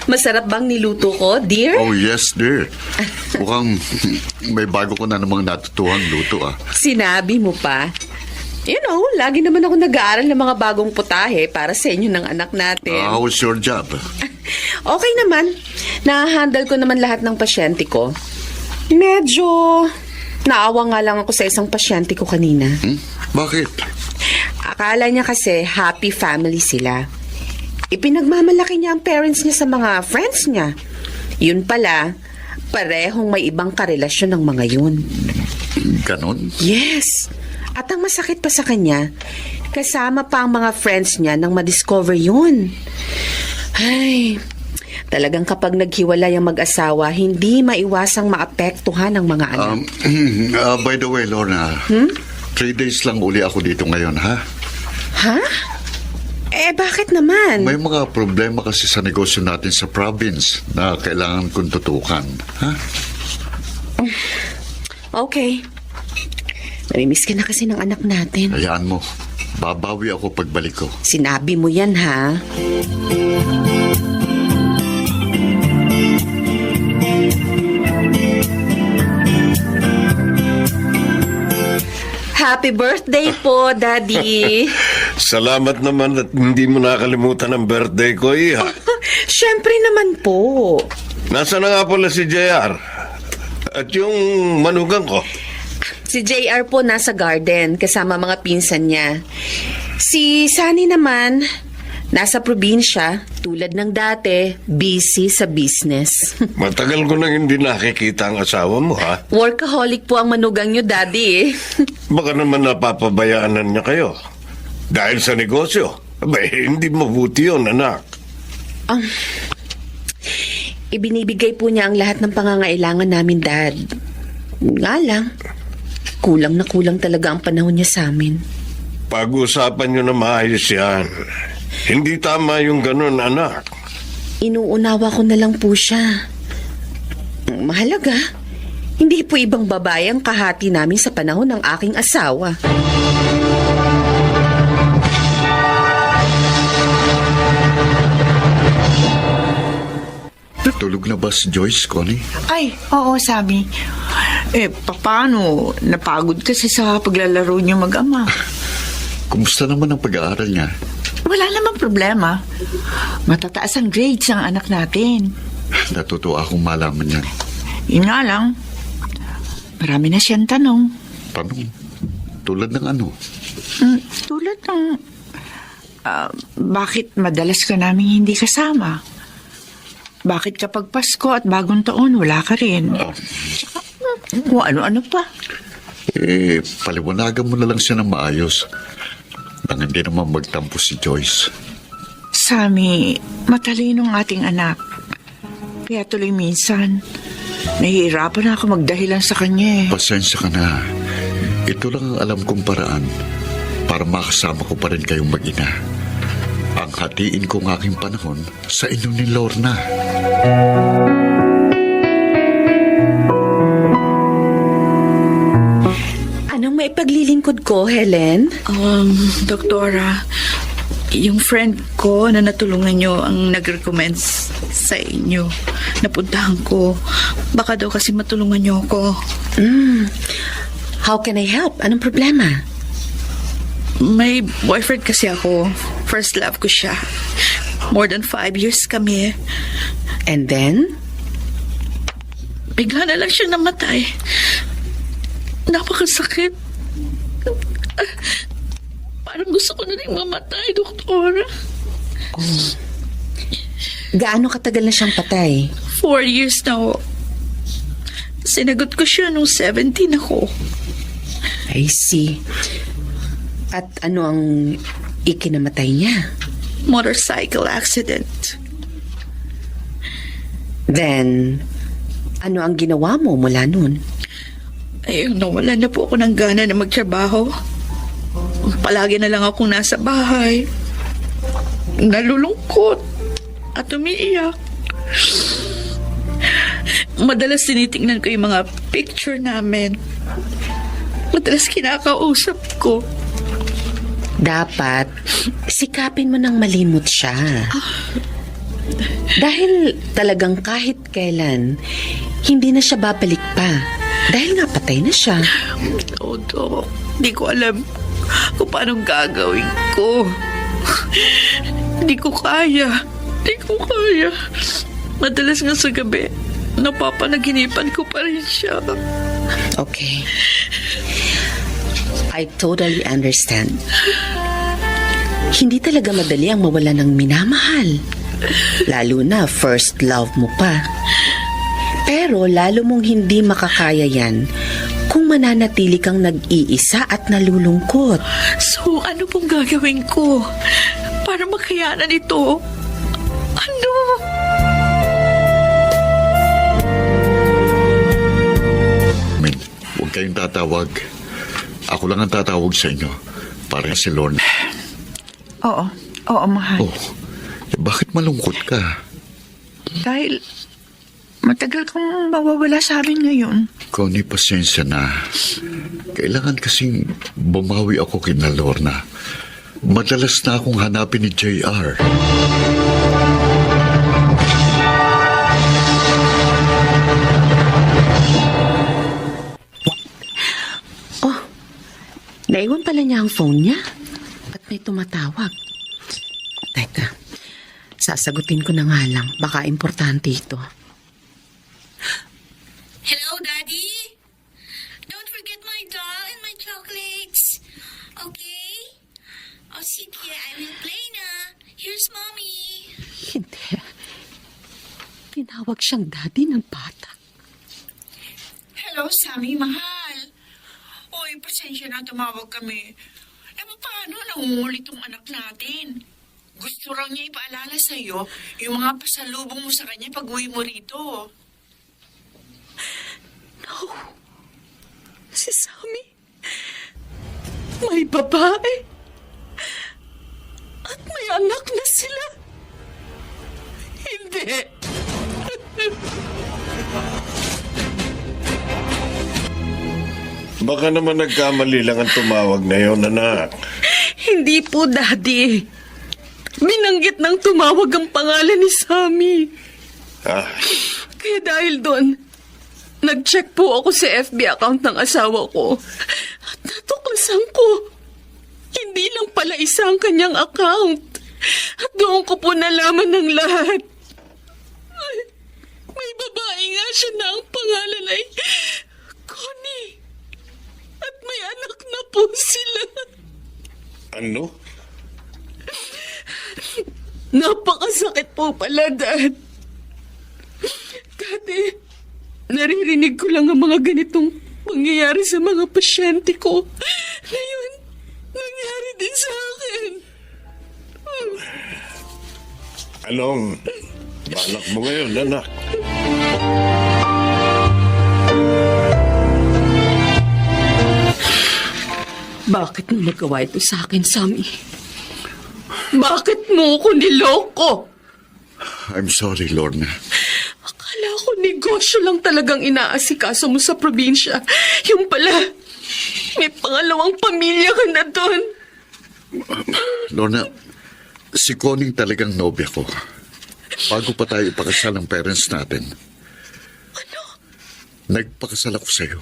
Masarap bang niluto ko, dear? Oh, yes, dear. Mukhang may bago ko na namang natutuhang luto, ah. Sinabi mo pa. You know, lagi naman ako nag-aaral ng mga bagong putahe para sa inyo ng anak natin. How was your job? Okay naman. Na-handle ko naman lahat ng pasyente ko. Medyo naawa nga lang ako sa isang pasyente ko kanina. Bakit? Akala niya kasi happy family sila. Ipinagmamalaki niya ang parents niya sa mga friends niya. Yun pala, parehong may ibang karelasyon ng mga yun. Ganon? Yes. At ang masakit pa sa kanya, kasama pa ang mga friends niya nang madiscover yun. Ay, talagang kapag naghiwalay ang mag-asawa, hindi maiwasang maapektuhan ang mga anak. By the way, Lorna, 3 days lang uli ako dito ngayon, ha? Ha? Eh, bakit naman? May mga problema kasi sa negosyo natin sa province na kailangan kong tutukan, ha? Okay. Namimiss ka na kasi ng anak natin. Hayaan mo. Babawi ako pagbalik ko. Sinabi mo yan, ha? Happy birthday po, Daddy. Salamat naman at hindi mo nakalimutan ang birthday ko, iha. Siyempre naman po. Nasaan na nga pala si JR? At yung manugang ko? Si JR po nasa garden kasama mga pinsan niya. Si Sunny naman, nasa probinsya, tulad ng dati, busy sa business. Matagal ko nang hindi nakikita ang asawa mo, ha? Workaholic po ang manugang niyo, Daddy. Baka naman napapabayaan niya kayo. Dahil sa negosyo. Abay, hindi mabuti yun, anak. Ibinibigay po niya ang lahat ng pangangailangan namin, Dad. Nga lang, kulang na kulang talaga ang panahon niya sa amin. Pag-usapan nyo na maayos yan. Hindi tama yung ganun, anak. Inuunawa ko na lang po siya. Mahalaga, hindi po ibang babae ang kahati namin sa panahon ng aking asawa. Tulog na ba si Joyce, Connie? Ay, oo, sabi. Paano? Napagod kasi sa paglalaro niyo mag-ama. Kumusta naman ang pag-aaral niya? Wala namang problema. Matataas ang grades ng anak natin. Natutuwa akong malaman yan. Yun nga lang, marami na siyang tanong. Tanong, tulad ng ano? Tulad ng, bakit madalas ka namin hindi kasama? Bakit kapag Pasko at Bagong Taon, wala ka rin? Kung ano-ano pa. Paliwanagan mo na lang siya ng maayos. Nang hindi naman magtampo si Joyce. Sammy, matalinong ating anak. Kaya tuloy minsan, nahihirapan ako magdahilan sa kanya eh. Pasensya ka na. Ito lang ang alam kong paraan para makasama ko pa rin kayong mag-ina. Ang hatiin ko ng aking panahon sa inyo ni Lorna. Anong maipaglilingkod ko, Helen? Doktora, yung friend ko na natulungan nyo ang nag-recommend sa inyo. Napuntahan ko. Baka daw kasi matulungan nyo ako. How can I help? Anong problema? May boyfriend kasi ako. First love ko siya. More than 5 years kami. And then? Bigla na lang siya namatay. Napakasakit. Parang gusto ko na rin mamatay, doktora. Gaano katagal na siyang patay? 4 years na ho. Sinagot ko siya nung 17 ako. I see. At ano ang ikinamatay niya? Motorcycle accident. Then, ano ang ginawa mo mula nun? Ayun, nawala na po ako ng gana na magtrabaho. Palagi na lang akong nasa bahay. Nalulungkot at umiiyak. Madalas tinitingnan ko yung mga picture namin. Madalas kinakausap ko. Dapat, sikapin mo nang malimot siya. Dahil talagang kahit kailan, hindi na siya babalik pa. Dahil nga patay na siya. Oo, Dok. Hindi ko alam kung paano gagawin ko. Hindi ko kaya. Madalas nga sa gabi, napapanaginipan ko pa rin siya. Okay. I totally understand. Hindi talaga madali ang mawala ng minamahal. Lalo na first love mo pa. Pero lalo mong hindi makakaya yan kung mananatili kang nag-iisa at nalulungkot. So, ano pong gagawin ko para makayanan ito? Ano? Min, huwag kayong tatawag. Ako lang ang tatawag sa inyo. Para si Lorna. Oo, mahal. Oh, bakit malungkot ka? Dahil matagal kang mawawala sa amin ngayon. Connie, pasensya na. Kailangan kasing bumawi ako kina Lorna. Madalas na akong hanapin ni JR. Naiwan pala niya ang phone niya. At may tumatawag. Teka, sasagutin ko na nga lang. Baka importante ito. Hello, Daddy? Don't forget my doll and my chocolates. Okay? Oh, sige, I will play na. Here's Mommy. Hindi. Tinawag siyang daddy ng bata. Hello, Sammy, mahal. Oy, pasensya na tumawag kami. Paano nangungulit tong anak natin? Gusto raw niya ipaalala sa'yo yung mga pasalubong mo sa kanya pag uwi mo rito. No. Si Sammy, may babae. At may anak na sila. Hindi. Baka naman nagkamali lang ang tumawag na yon, anak. Hindi po, Daddy. Binanggit ng tumawag ang pangalan ni Sammy. Kaya dahil doon, nag-check po ako sa FB account ng asawa ko. At natuklasan ko, hindi lang pala isa ang kanyang account. At doon ko po nalaman ng lahat. May babae nga siya na ang pangalan ay Connie. At may anak na po sila. Ano? Napakasakit po pala, Dad. Dati, naririnig ko lang ang mga ganitong pangyayari sa mga pasyente ko. Ngayon, nangyari din sa akin. Anong balak mo ngayon, anak? Bakit mo nagawa ito sa akin, Sammy? Bakit mo ko niloko? I'm sorry, Lorna. Akala ko negosyo lang talagang inaasikaso mo sa probinsya. Yung pala, may pangalawang pamilya ka na doon. Lorna, si Connie talagang nobya ko. Bago pa tayo ipakasal ng parents natin. Ano? Nagpakasal ako sa'yo.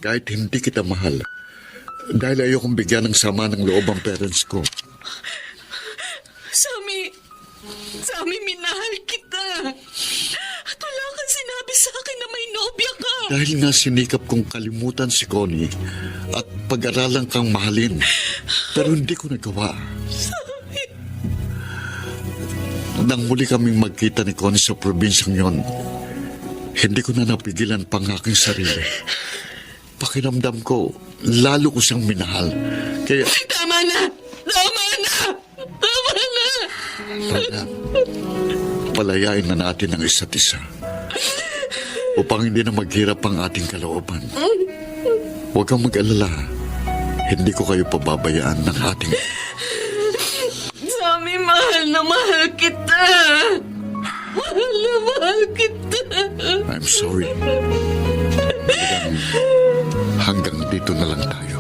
Kahit hindi kita mahal. Dahil ayokong bigyan ng sama ng loob ang parents ko. Sammy, minahal kita. At wala kang sinabi sa akin na may nobya ka. Dahil nga sinikap kong kalimutan si Connie at pag-aralan kang mahalin. Pero hindi ko nagawa. Nang muli kaming magkita ni Connie sa probinsyang yon, hindi ko na napigilan pang aking sarili. Pakiramdam ko, lalo ko siyang minahal. Kaya... Tama na! Lorna, palayain na natin ang isa't isa upang hindi na maghirap ang ating kalooban. Huwag kang mag-alala. Hindi ko kayo pababayaan ng ating... Sammy, mahal na mahal kita. Mahal na mahal kita. I'm sorry. Hanggang dito na lang tayo.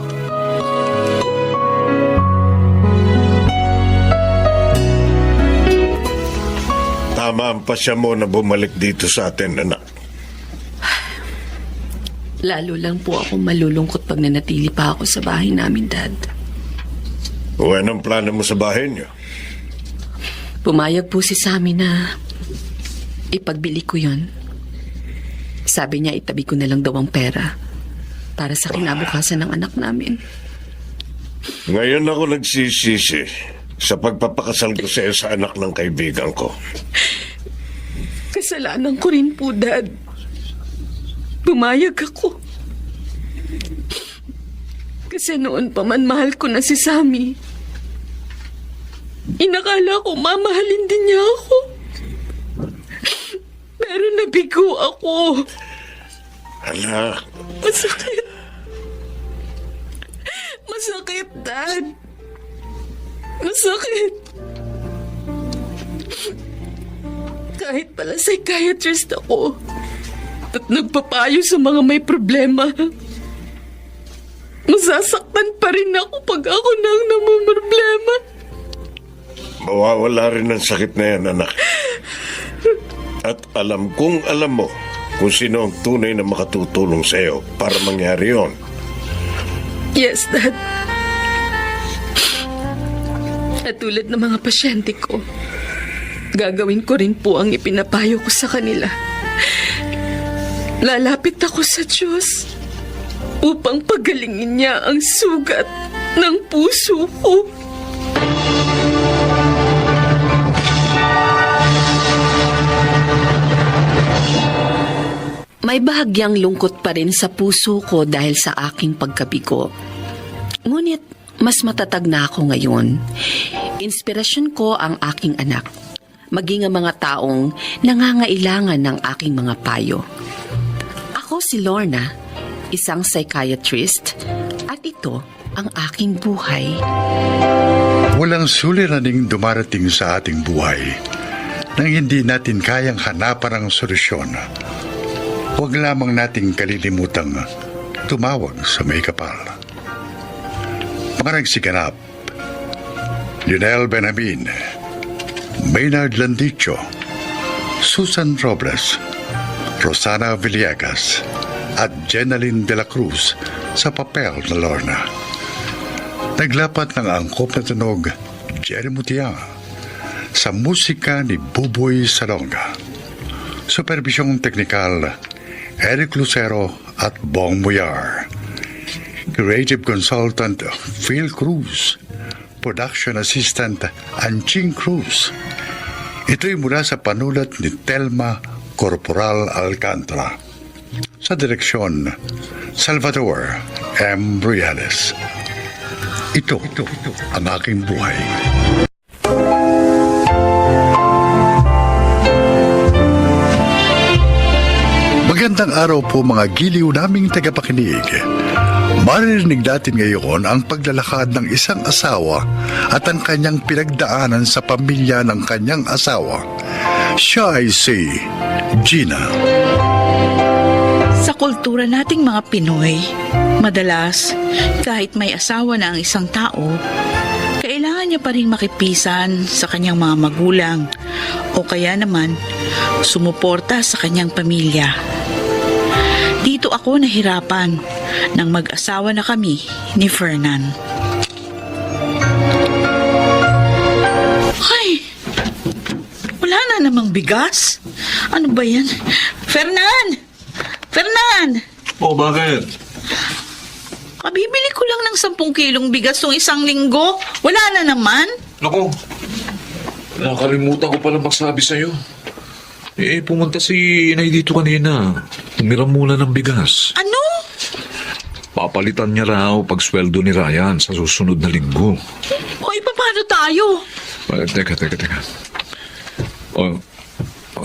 Tama ang pasya mo na bumalik dito sa atin, anak. Lalo lang po ako malulungkot pag nanatili pa ako sa bahay namin, Dad. O anong plano mo sa bahay niyo? Pumayag po si Sammy na ipagbili ko yon. Sabi niya itabi ko na lang daw ang pera para sa kinabukasan ng anak namin. Ngayon ako nagsisisi sa pagpapakasal ko sa anak ng kaibigan ko. Kasalanan ko rin po, Dad. Pumayag ako. Kasi noon pa man mahal ko na si Sammy. Inakala ko mamahalin din niya ako. Pero nabigo ako. Anak. Masakit. Masakit, Dad. Masakit. Kahit pala psychiatrist ako at nagpapayo sa mga may problema, masasaktan pa rin ako pag ako nang namumroblema. Mawawala rin ang sakit na yan, anak. At alam mo kung sino ang tunay na makatutulong sa iyo para mangyari yon. Yes, Dad. At tulad ng mga pasyente ko, gagawin ko rin po ang ipinapayo ko sa kanila. Lalapit ako sa Diyos upang pagalingin niya ang sugat ng puso ko. May bahagyang lungkot pa rin sa puso ko dahil sa aking pagkabigo. Ngunit mas matatag na ako ngayon. Inspirasyon ko ang aking anak, maging ang mga taong nangangailangan ng aking mga payo. Ako si Lorna, isang psychiatrist, at ito ang aking buhay. Walang suliraning dumarating sa ating buhay nang hindi natin kayang hanapan ang solusyon. Huwag lamang nating kalilimutang tumawag sa may kapal. Mga nagsiganap: Lionel Benjamin, Maynard Landicho, Susan Robles, Rosana Villegas, at Jenaline de la Cruz sa papel na Lorna. Naglapat ng angkop na tunog, Jerry Mutia. sa musika ni Buboy Salonga. Supervisyong teknikal, Eric Lucero at Bong Muyar. Creative Consultant, Phil Cruz. Production Assistant, Anching Cruz. Ito'y mula sa panulat ni Telma Corporal Alcantara. Sa direksyon, Salvador M. Briales. Ito ang aking buhay. Magandang araw po mga giliw naming tagapakinig. Maririnig natin ngayon ang paglalakad ng isang asawa at ang kanyang pinagdaanan sa pamilya ng kanyang asawa. Siya ay si Gina. Sa kultura nating mga Pinoy, madalas, kahit may asawa na ang isang tao, kailangan niya pa rin makipisan sa kanyang mga magulang o kaya naman sumuporta sa kanyang pamilya. Dito ako nahirapan nang mag-asawa na kami ni Fernan. Ay! Wala na namang bigas? Ano ba yan? Fernan! Fernan! Oh, bakit? Kabibili ko lang ng 10 kilong bigas nung isang linggo. Wala na naman. Naku, nakalimutan ko pala magsabi sa'yo. Pumunta si Inay dito kanina. Tumiram muna ng bigas. Ano? Papalitan niya raw pag sweldo ni Ryan sa susunod na linggo. O, paano tayo? Teka.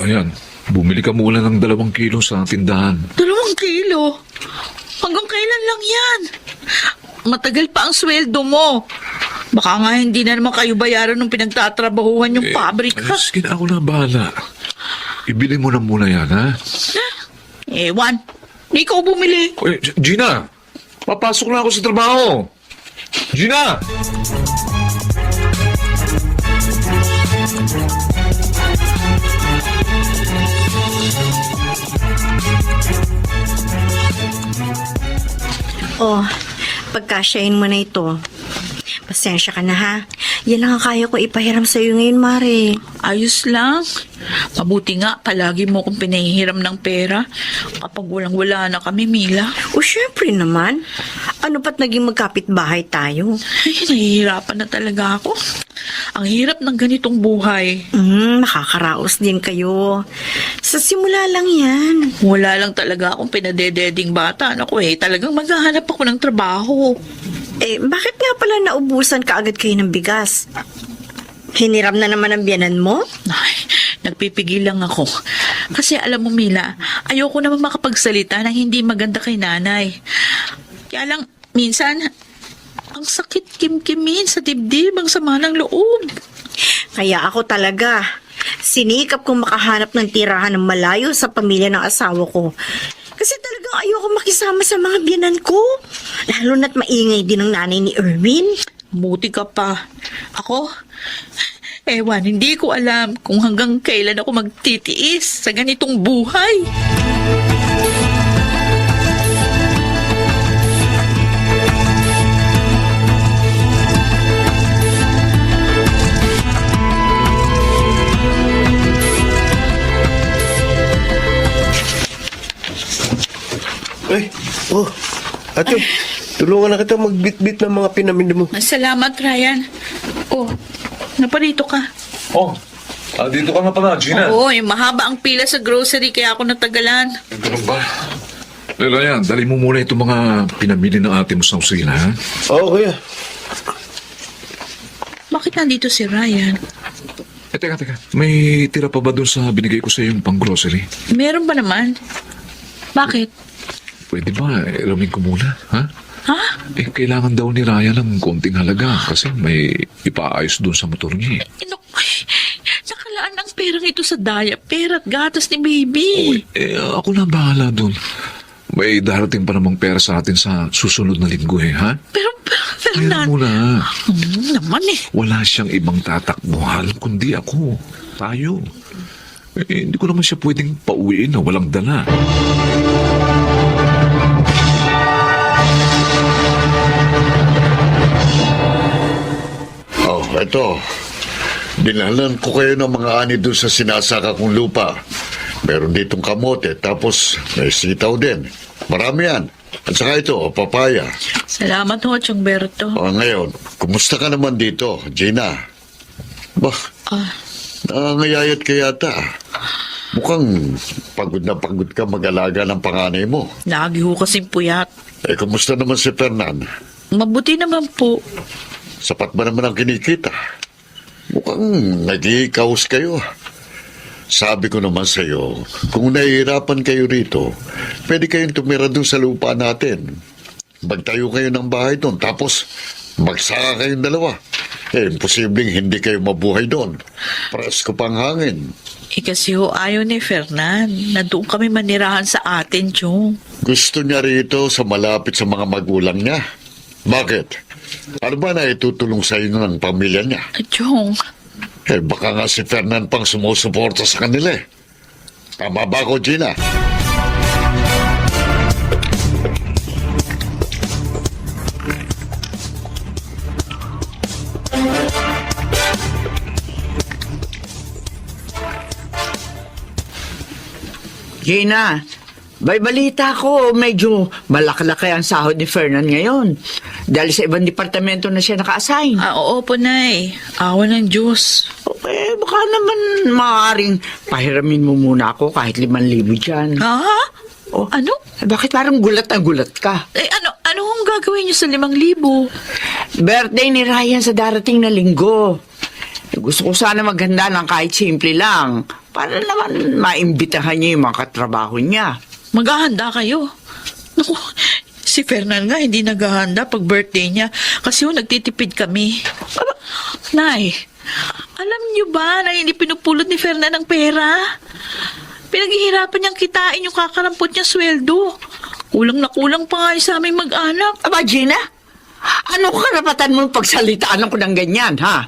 Ayan. Bumili ka muna ng 2 kilo sa tindahan. 2 kilo? Hanggang kailan lang yan? Matagal pa ang sweldo mo. Baka nga hindi na naman kayo bayaran nung pinagtatrabahuhan yung pabrika. Sige na, ako na bahala. Ibili mo na muna yan, ha? Ewan, di ko bumili. Oy, Gina! Papasok na ako sa trabaho! Gina! Oh, pagkasyahin mo na ito. Pasensya ka na ha. Yan lang ang kaya ko ipahiram sa'yo ngayon, Mare. Ayos lang. Mabuti nga, palagi mo kong pinahihiram ng pera kapag walang-wala na kami, Mila. O syempre naman. Ano pa't naging magkapit-bahay tayo? Ay, nahihirapan na talaga ako. Ang hirap ng ganitong buhay. Makakaraos din kayo. Sa simula lang yan. Wala lang talaga akong pinadededing bata. Naku talagang maghahanap ako ng trabaho. Bakit nga pala naubusan ka agad kayo ng bigas? Hiniram na naman ang biyanan mo? Ay, nagpipigil lang ako. Kasi alam mo, Mila, ayoko naman makapagsalita ng hindi maganda kay nanay. Kaya lang, minsan, ang sakit kimkimin sa dibdib, ang sama ng loob. Kaya ako talaga, sinikap kong makahanap ng tirahan ng malayo sa pamilya ng asawa ko. Kasi talagang ayoko makisama sa mga biyanan ko. Lalo na't maingay din ang nanay ni Erwin. Buti ka pa. Ako, ewan, hindi ko alam kung hanggang kailan ako magtitiis sa ganitong buhay. Ate, tulungan na kita magbitbit ng mga pinamili mo. Salamat, Ryan. Oh, naparito ka. Oh, dito ka na pala, Gina. Oo, mahaba ang pila sa grocery kaya ako natagalan. Ganun ba? Ryan, dali mo muna itong mga pinamili ng ate mo sa opisina, ha? Oo, kuya. Bakit nandito si Ryan? Teka. May tira pa ba dun sa binigay ko sa yung pang-grocery? Meron ba naman? Bakit? Pwede ba, iramin ko muna, ha? Ha? Kailangan daw ni Ryan ng konting halaga kasi may ipaayos dun sa motor niya. Nakalaan ang perang ito sa diaper at gatas ni baby. Ako na bahala dun. May darating pa namang pera sa atin sa susunod na linggo, ha? Pero Kaya muna. Naman Wala siyang ibang tatakbuhan kundi ako. Tayo. Hindi ko naman siya pwedeng pauwiin na walang dala. Ito. Dinalan ko kayo ng mga ani doon sa sinasaka kong lupa. Meron ditong kamote, tapos may sitaw din. Marami yan. At saka ito, papaya. Salamat ho, Chongberto. O ngayon, kumusta ka naman dito, Gina? Bah, nangangayayat ka yata. Mukhang pagod na pagod ka mag-alaga ng panganay mo. Lagi ho kasing puyat. Eh, kumusta naman si Fernan? Mabuti naman po. Sapat ba naman ang kinikita? Mukhang nag-i-kaos kayo. Sabi ko naman sa'yo, kung nahihirapan kayo rito, pwede kayong tumira doon sa lupa natin. Magtayo kayo ng bahay doon, tapos magsaka kayong dalawa. Eh, imposibleng hindi kayo mabuhay doon. Presko pang hangin. Kasi ho ayaw ni Fernan na doon kami manirahan sa atin, Chong. Gusto niya rito sa malapit sa mga magulang niya. Bakit? Ano ba na itutulong sa inyo ng pamilya niya? Chong, Eh, baka nga si Fernan pang sumusuporta sa kanila eh. Tama ba ako, Gina? Gina, may balita ko, medyo malaki-laki ang sahod ni Fernan ngayon. Dahil sa ibang departamento na siya naka-assign. oo po, Nay. Awa ng Diyos. Okay, baka naman maaaring pahiramin mo muna ako kahit 5,000 dyan. Ha? Oh. Ano? Bakit parang gulat na gulat ka? Ano hong gagawin niyo sa 5,000? Birthday ni Ryan sa darating na linggo. Gusto ko sana maghanda ng kahit simple lang. Para naman maimbitahan niya yung mga katrabaho niya. Maghahanda kayo. Naku, si Fernan nga hindi naghahanda pag birthday niya kasi nagtitipid kami. Nay, alam niyo ba na hindi pinupulot ni Fernan ang pera? Pinaghihirapan niyang kitain yung kakarampot niya sweldo. Kulang na kulang pa nga sa aming mag-anak. Aba, Gina, ano karapatan mo pagsalitaan ko ng ganyan, ha?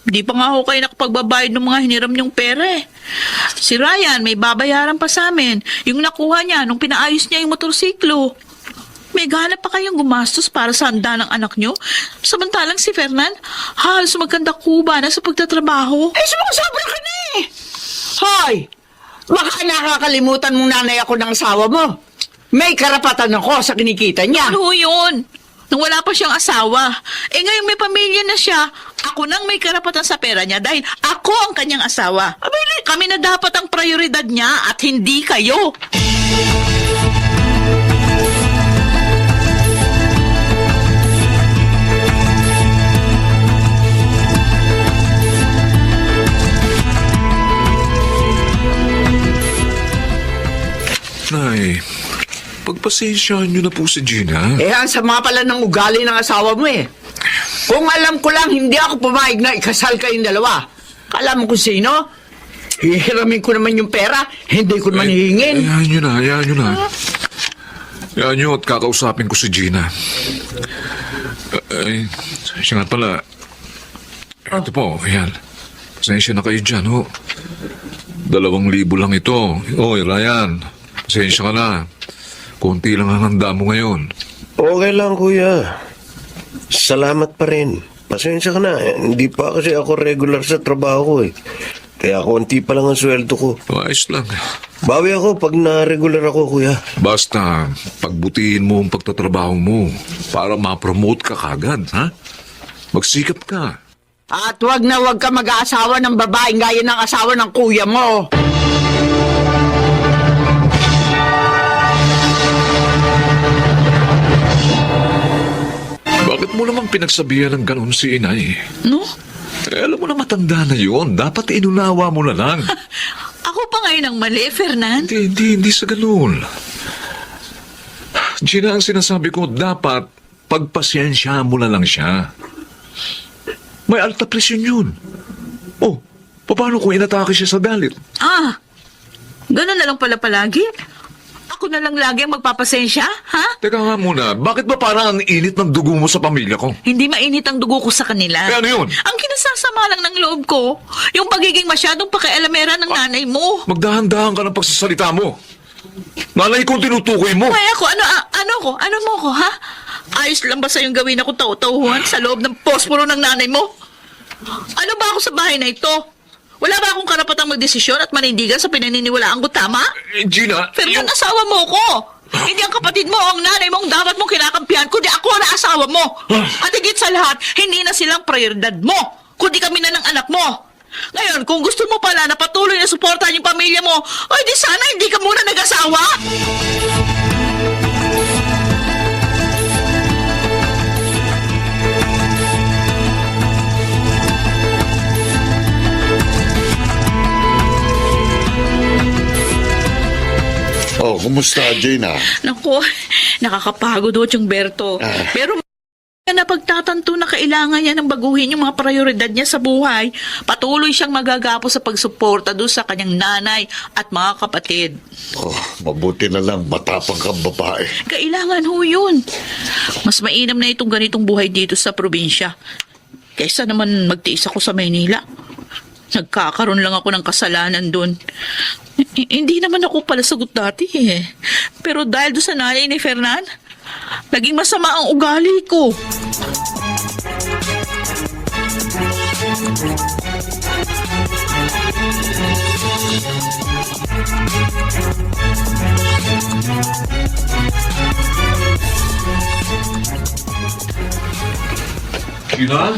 Di pa nga ako kayo nakapagbabayad ng mga hiniram niyong pera eh. Si Ryan, may babayaran pa sa amin. Yung nakuha niya nung pinaayos niya yung motorsiklo. May gana pa kayong gumastos para sa handa ng anak niyo? Samantalang si Fernan, halos magkanda kuba na sa pagtatrabaho. Eh, sumasobra ka na eh! Hoy! Baka nakakalimutan mong nanay ako ng asawa mo. May karapatan ako sa kinikita niya. Ano yun? Nung wala pa siyang asawa. Eh ngayon may pamilya na siya. Ako nang may karapatan sa pera niya dahil ako ang kanyang asawa. Abay, kami na dapat ang prioridad niya at hindi kayo. Nay, pagpasensyahan niyo na po si Gina. Eh, ang sama pala ng ugali ng asawa mo eh. Kung alam ko lang, hindi ako pumayag na ikasal kayong dalawa. Alam mo kung sino? Hihiramin ko naman yung pera, hindi ko naman hihingin. Hayaan niyo na, hayaan niyo na. Hayaan niyo at kakausapin ko si Gina. Siya nga pala. Ito po, ayan. Pasensya na kayo dyan, ho. 2,000 lang ito. Oy, Ryan. Pasensya ka na. Konti lang ang handa mo ngayon. Okay lang, kuya. Salamat pa rin. Pasensya ka na. Hindi pa kasi ako regular sa trabaho ko eh. Kaya konti pa lang ang sweldo ko. Ayos lang. Bawi ako pag na-regular ako, kuya. Basta, pagbutihin mo ang pagtatrabaho mo para ma-promote ka kagad, ha? Magsikap ka. At wag ka mag-aasawa ng babaeng gaya ng asawa ng kuya mo. Bakit mo naman pinagsabihan ng ganun si inay? No? Alam mo na matanda na yun. Dapat inunawa mo na lang. Ako pa ngayon ang mali, Fernan. Hindi sa ganun. Gina, ang sinasabi ko, dapat pagpasensya mo na lang siya. May alta presyon yun. Oh, paano kung inatake siya sa galit? Ganun na lang pala palagi? Ako na lang lagi ang magpapasensya, ha? Teka nga muna, bakit ba parang ang init ng dugo mo sa pamilya ko? Hindi mainit ang dugo ko sa kanila. Eh, ano yun? Ang kinasasama lang ng loob ko, yung pagiging masyadong pakialamera ng nanay mo. Magdahan-dahan ka ng pagsasalita mo. Nanay kong tinutukoy mo. Kaya ako, ano mo ko, ha? Ayos lang ba sa'yong gawin ako taw-tauhan sa loob ng posporo ng nanay mo? Ano ba ako sa bahay na ito? Wala ba akong karapatang magdesisyon at manindigan sa pinaniniwalaan ko, tama? Gina, Fernan, asawa mo ko! Hindi ang kapatid mo, ang nanay mo, ang dapat mong kinakampihan, kundi ako na asawa mo! At higit sa lahat, hindi na silang prioridad mo, kundi kami na ng anak mo! Ngayon, kung gusto mo pala na patuloy na suportahan yung pamilya mo, ay di sana hindi ka muna nag-asawa! Oh, kumusta, Gina? Naku, nakakapagod ho, Berto. Pero napagtatanto na kailangan niya ng baguhin yung mga prioridad niya sa buhay. Patuloy siyang magagapo sa pagsuporta doon sa kanyang nanay at mga kapatid. Oh, mabuti na lang, matapang kang babae. Kailangan ho yun. Mas mainam na itong ganitong buhay dito sa probinsya. Kaysa naman magtiis ako sa Maynila. Nagkakaroon lang ako ng kasalanan doon. Hindi naman ako pala sagot dati eh. Pero dahil doon sa nanay ni Fernan, naging masama ang ugali ko. Gina?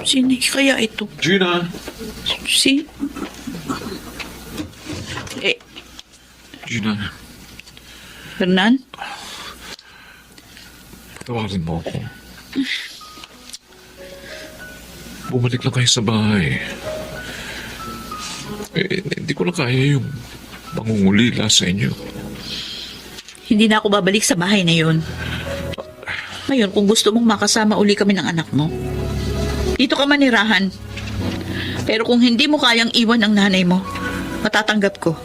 Sino kaya ito? Gina? Si... Gina, Fernan? patawarin mo ako. Bumalik lang kayo sa bahay. Hindi ko na kaya yung mangungulila sa inyo. Hindi na ako babalik sa bahay na yun. Ngayon, kung gusto mong makasama uli kami ng anak mo, dito ka manirahan. Pero kung hindi mo kayang iwan ang nanay mo, matatanggap ko.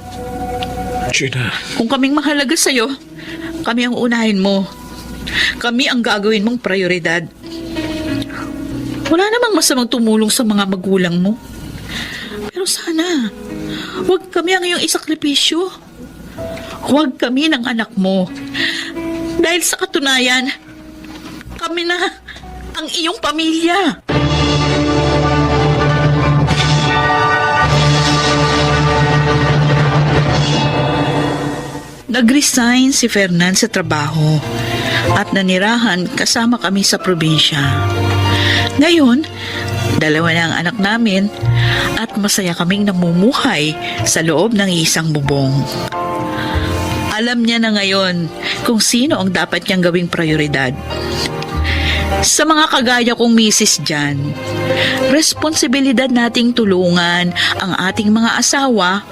Gina. Kung kaming mahalaga sa'yo, kami ang unahin mo. Kami ang gagawin mong prioridad. Wala namang masamang tumulong sa mga magulang mo. Pero sana, huwag kami ang iyong isakripisyo. Huwag kami ng anak mo. Dahil sa katunayan, kami na ang iyong pamilya. Nag-resign si Fernan sa trabaho at nanirahan kasama kami sa probinsya. Ngayon, dalawa na ang anak namin at masaya kaming namumuhay sa loob ng isang bubong. Alam niya na ngayon kung sino ang dapat niyang gawing prioridad. Sa mga kagaya kong misis dyan, responsibilidad nating tulungan ang ating mga asawa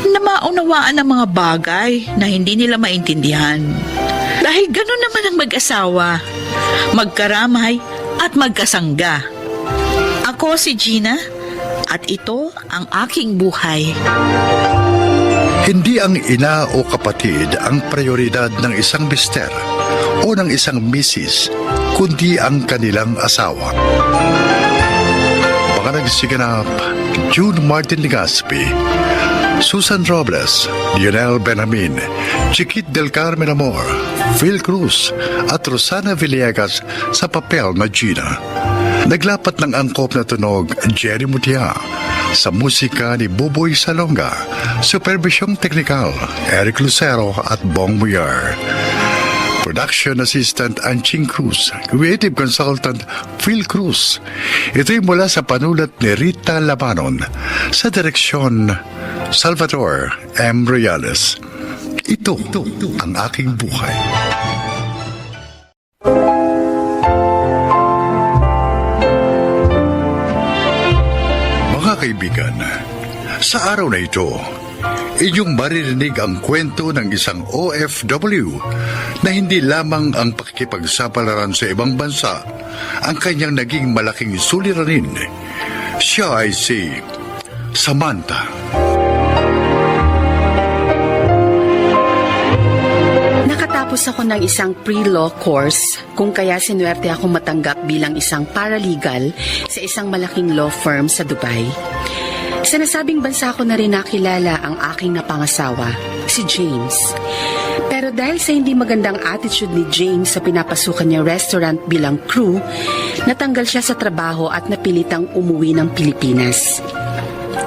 na maunawaan ang mga bagay na hindi nila maintindihan. Dahil gano'n naman ang mag-asawa, magkaramay at magkasangga. Ako si Gina at ito ang aking buhay. Hindi ang ina o kapatid ang prioridad ng isang mister o ng isang misis, kundi ang kanilang asawa. Mga nagsiganap, June Martin Legaspi, Susan Robles, Lionel Benjamin, Chiquit del Carmen Amor, Phil Cruz at Rosana Villegas sa papel na Gina. Naglapat ng angkop na tunog Jerry Mutia, sa musika ni Buboy Salonga, supervisyong teknikal Eric Lucero at Bong Muyar. Production Assistant Anching Cruz, Creative Consultant Phil Cruz. Ito'y mula sa panulat ni Rita Labanon, sa direksyon Salvador M. Reales. Ito ang aking buhay. Mga kaibigan, sa araw na ito, inyong maririnig ang kwento ng isang OFW na hindi lamang ang pakikipagsapalaran sa ibang bansa ang kanyang naging malaking suliranin. Siya ay si Samantha. Nakatapos ako ng isang pre-law course kung kaya sinuwerte akong matanggap bilang isang paralegal sa isang malaking law firm sa Dubai. Sa nasabing bansa ko na rin nakilala ang aking napangasawa, si James. Pero dahil sa hindi magandang attitude ni James sa pinapasukan niya restaurant bilang crew, natanggal siya sa trabaho at napilitang umuwi ng Pilipinas.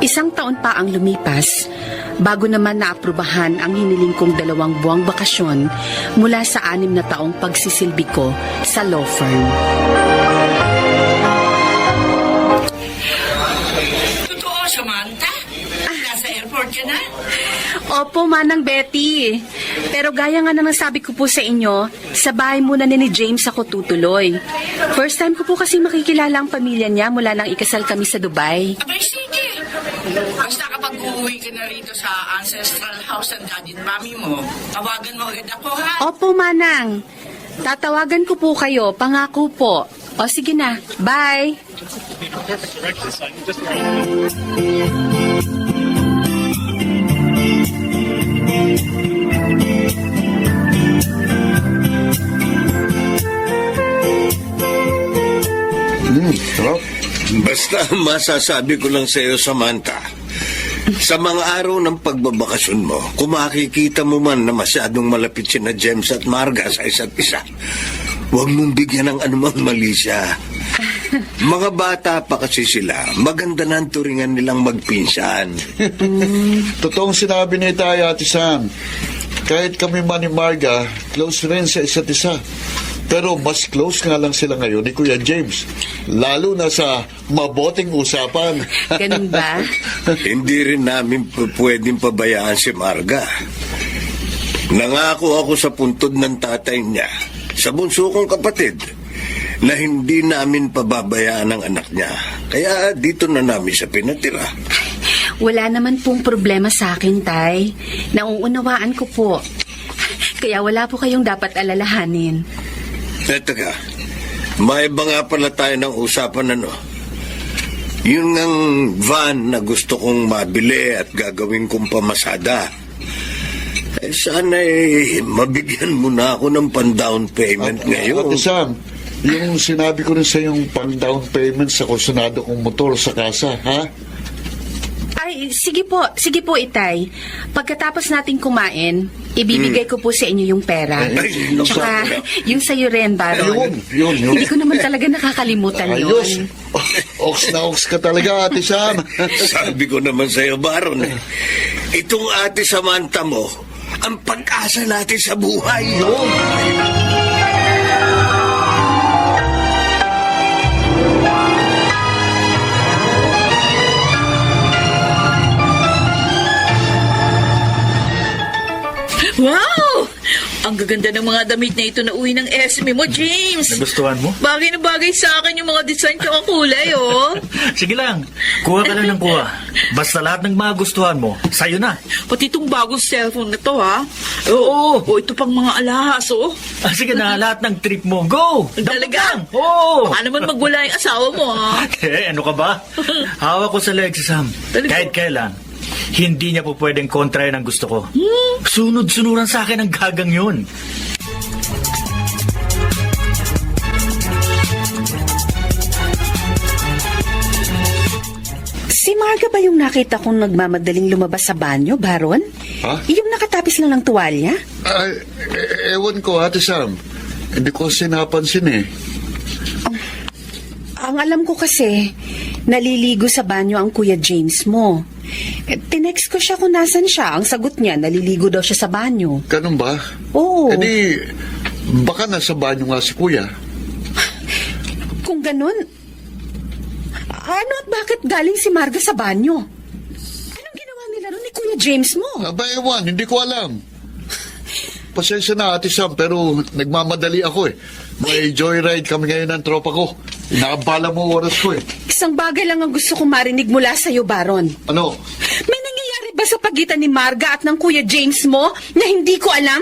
1 taon pa ang lumipas bago naman naaprubahan ang hiniling kong 2 buwang bakasyon mula sa 6 na taong pagsisilbi ko sa law firm. Totoo, Samantha? Nasa airport ka na? Opo, Manang Betty. Pero gaya nga na sabi ko po sa inyo, sa bahay muna ni James ako tutuloy. First time ko po kasi makikilala ang pamilya niya mula nang ikasal kami sa Dubai. Abay, sige. Basta kapag uuwi ka na rito sa ancestral house ng daddy at mami mo, tawagan mo agad ako, ha? Opo, Manang. Tatawagan ko po kayo, pangako po. O sige na, bye. Sarap. Basta masasabi ko lang sa iyo, Samantha, sa mga araw ng pagbabakasyon mo, kung makikita mo man na masyadong malapit sina James at Marga sa isa't isa, huwag mong bigyan ng anumang mali siya. Mga bata pa kasi sila, maganda na ang turingan nilang magpinsan. Totoong sinabi ni tayo, Ate Sam. Kahit kami man ni Marga, close rin sa isa't isa. Pero mas close nga lang sila ngayon ni Kuya James. Lalo na sa maboting usapan. Ganun ba? Hindi rin namin pwedeng pabayaan si Marga. Nangako ako sa puntod ng tatay niya, sa bunso kong kapatid, na hindi namin pababayaan ang anak niya. Kaya dito na namin siya pinatira. Wala naman pong problema sa akin, Tay. Nauunawaan ko po. Kaya wala po kayong dapat alalahanin. Eto ka, may iba nga pala tayo ng usapan Yun ngang van na gusto kong mabili at gagawin kong pamasada. Sana mabigyan mo na ako ng pan-down payment ngayon. Ate Sam, yung sinabi ko rin sa yung pang-down payment sa kursunado kong motor sa kasa, ha? Ay, sige po, Itay. Pagkatapos nating kumain, ibibigay ko po sa inyo yung pera. Ay, Tsaka yung sa'yo rin, Baron. Yun. Hindi ko naman talaga nakakalimutan Ayos. yun. Ox na ox ka talaga, Ate Sam. Sabi ko naman sa'yo, Baron, itong Ate Samantha mo, ang pag-asa natin sa buhay. Wow! Ang gaganda ng mga damit na ito na uwi ng SME mo, James. Nagustuhan mo? Bagay na bagay sa akin yung mga design tsaka kulay, oh. Sige lang, kuha ka lang ng kuha. Basta lahat ng magustuhan mo, sa'yo na. Pati itong bagong cellphone na to, ha? Oo. Oh, ito pang mga alahas, oh. Sige na, lahat ng trip mo, go! Talaga? Oo! Baka naman magwala yung asawa mo, ha? Ano ka ba? Hawak ko sa legs, Sam. Talaga? Kahit kailan. Hindi niya po pwedeng kontrayan ang gusto ko. Sunod-sunuran sa akin ang gagang yun. Si Marga ba yung nakita kong nagmamadaling lumabas sa banyo, Baron? Ha? Yung nakatapis lang ng tuwalya? Ay, ewan ko, Ate Sam. Hindi ko kasi napansin eh. Ang alam ko kasi, naliligo sa banyo ang Kuya James mo. Tinext ko siya kung nasan siya. Ang sagot niya, naliligo daw siya sa banyo. Ganun ba? Oo. Eh di, baka nasa banyo nga si Kuya. Kung ganun, ano at bakit galing si Marga sa banyo? Anong ginawa nila ron ni Kuya James mo? Aba, ewan, hindi ko alam. Pasensya na, Ate Sam, pero nagmamadali ako eh. May joyride kami ngayon ng tropa ko. Inaabala mo oras ko eh. Isang bagay lang ang gusto kong marinig mula sa'yo, Baron. Ano? May nangyayari ba sa pagitan ni Marga at ng Kuya James mo na hindi ko alam?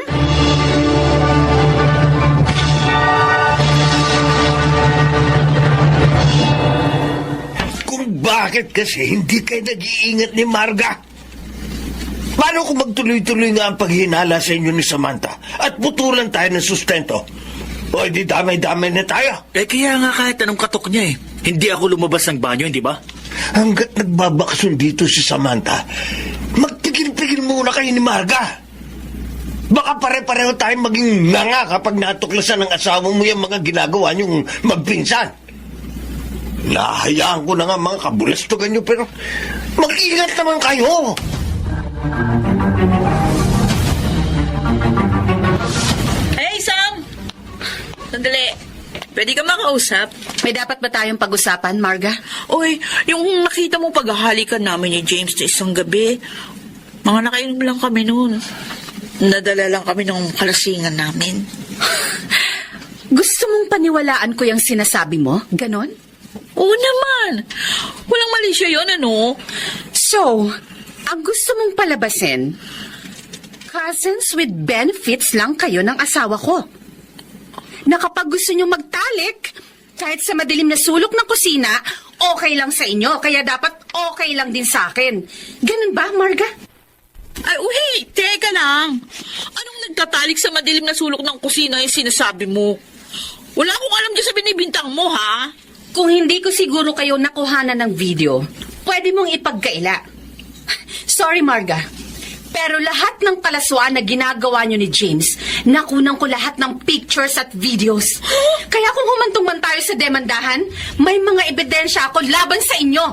Kung bakit kasi hindi kayo nag-iingat ni Marga? Paano kung magtuloy-tuloy nga ang paghinala sa inyo ni Samantha at putulan tayo ng sustento? O di damay-damay na tayo. Kaya nga kahit anong katok niya hindi ako lumabas ng banyo, hindi ba? Hanggat nagbabakasyon dito si Samantha, magpigil-pigil muna kayo ni Marga. Baka pare-pareho tayong maging nanga kapag natuklasan ng asawa mo yung mga ginagawa niyong magpinsan. Nahayaan ko na nga mga kabulastugan niyo, pero mag-ingat naman kayo. Hey, Sam! Sandali. Pwede ka makausap? May dapat ba tayong pag-usapan, Marga? Oy, yung nakita mo paghahalikan namin ni James sa isang gabi, mga nakainom lang kami noon. Nadala lang kami ng kalasingan namin. Gusto mong paniwalaan ko yung sinasabi mo? Ganon? Oo naman. Walang mali siya yun, ano? So, ang gusto mong palabasin, cousins with benefits lang kayo ng asawa ko. Na kapag gusto nyo magtalik, kahit sa madilim na sulok ng kusina, okay lang sa inyo, kaya dapat okay lang din sa akin. Ganun ba, Marga? Ay, wait! Teka lang. Anong nagtatalik sa madilim na sulok ng kusina yung sinasabi mo? Wala akong alam dyan sa binibintang mo, ha? Kung hindi ko siguro kayo nakuhanan ng video, pwede mong ipagkaila. Sorry, Marga. Pero lahat ng palaswaan na ginagawa nyo ni James, nakunan ko lahat ng pictures at videos. Kaya kung humantong man tayo sa demandahan, may mga ebidensya ako laban sa inyo.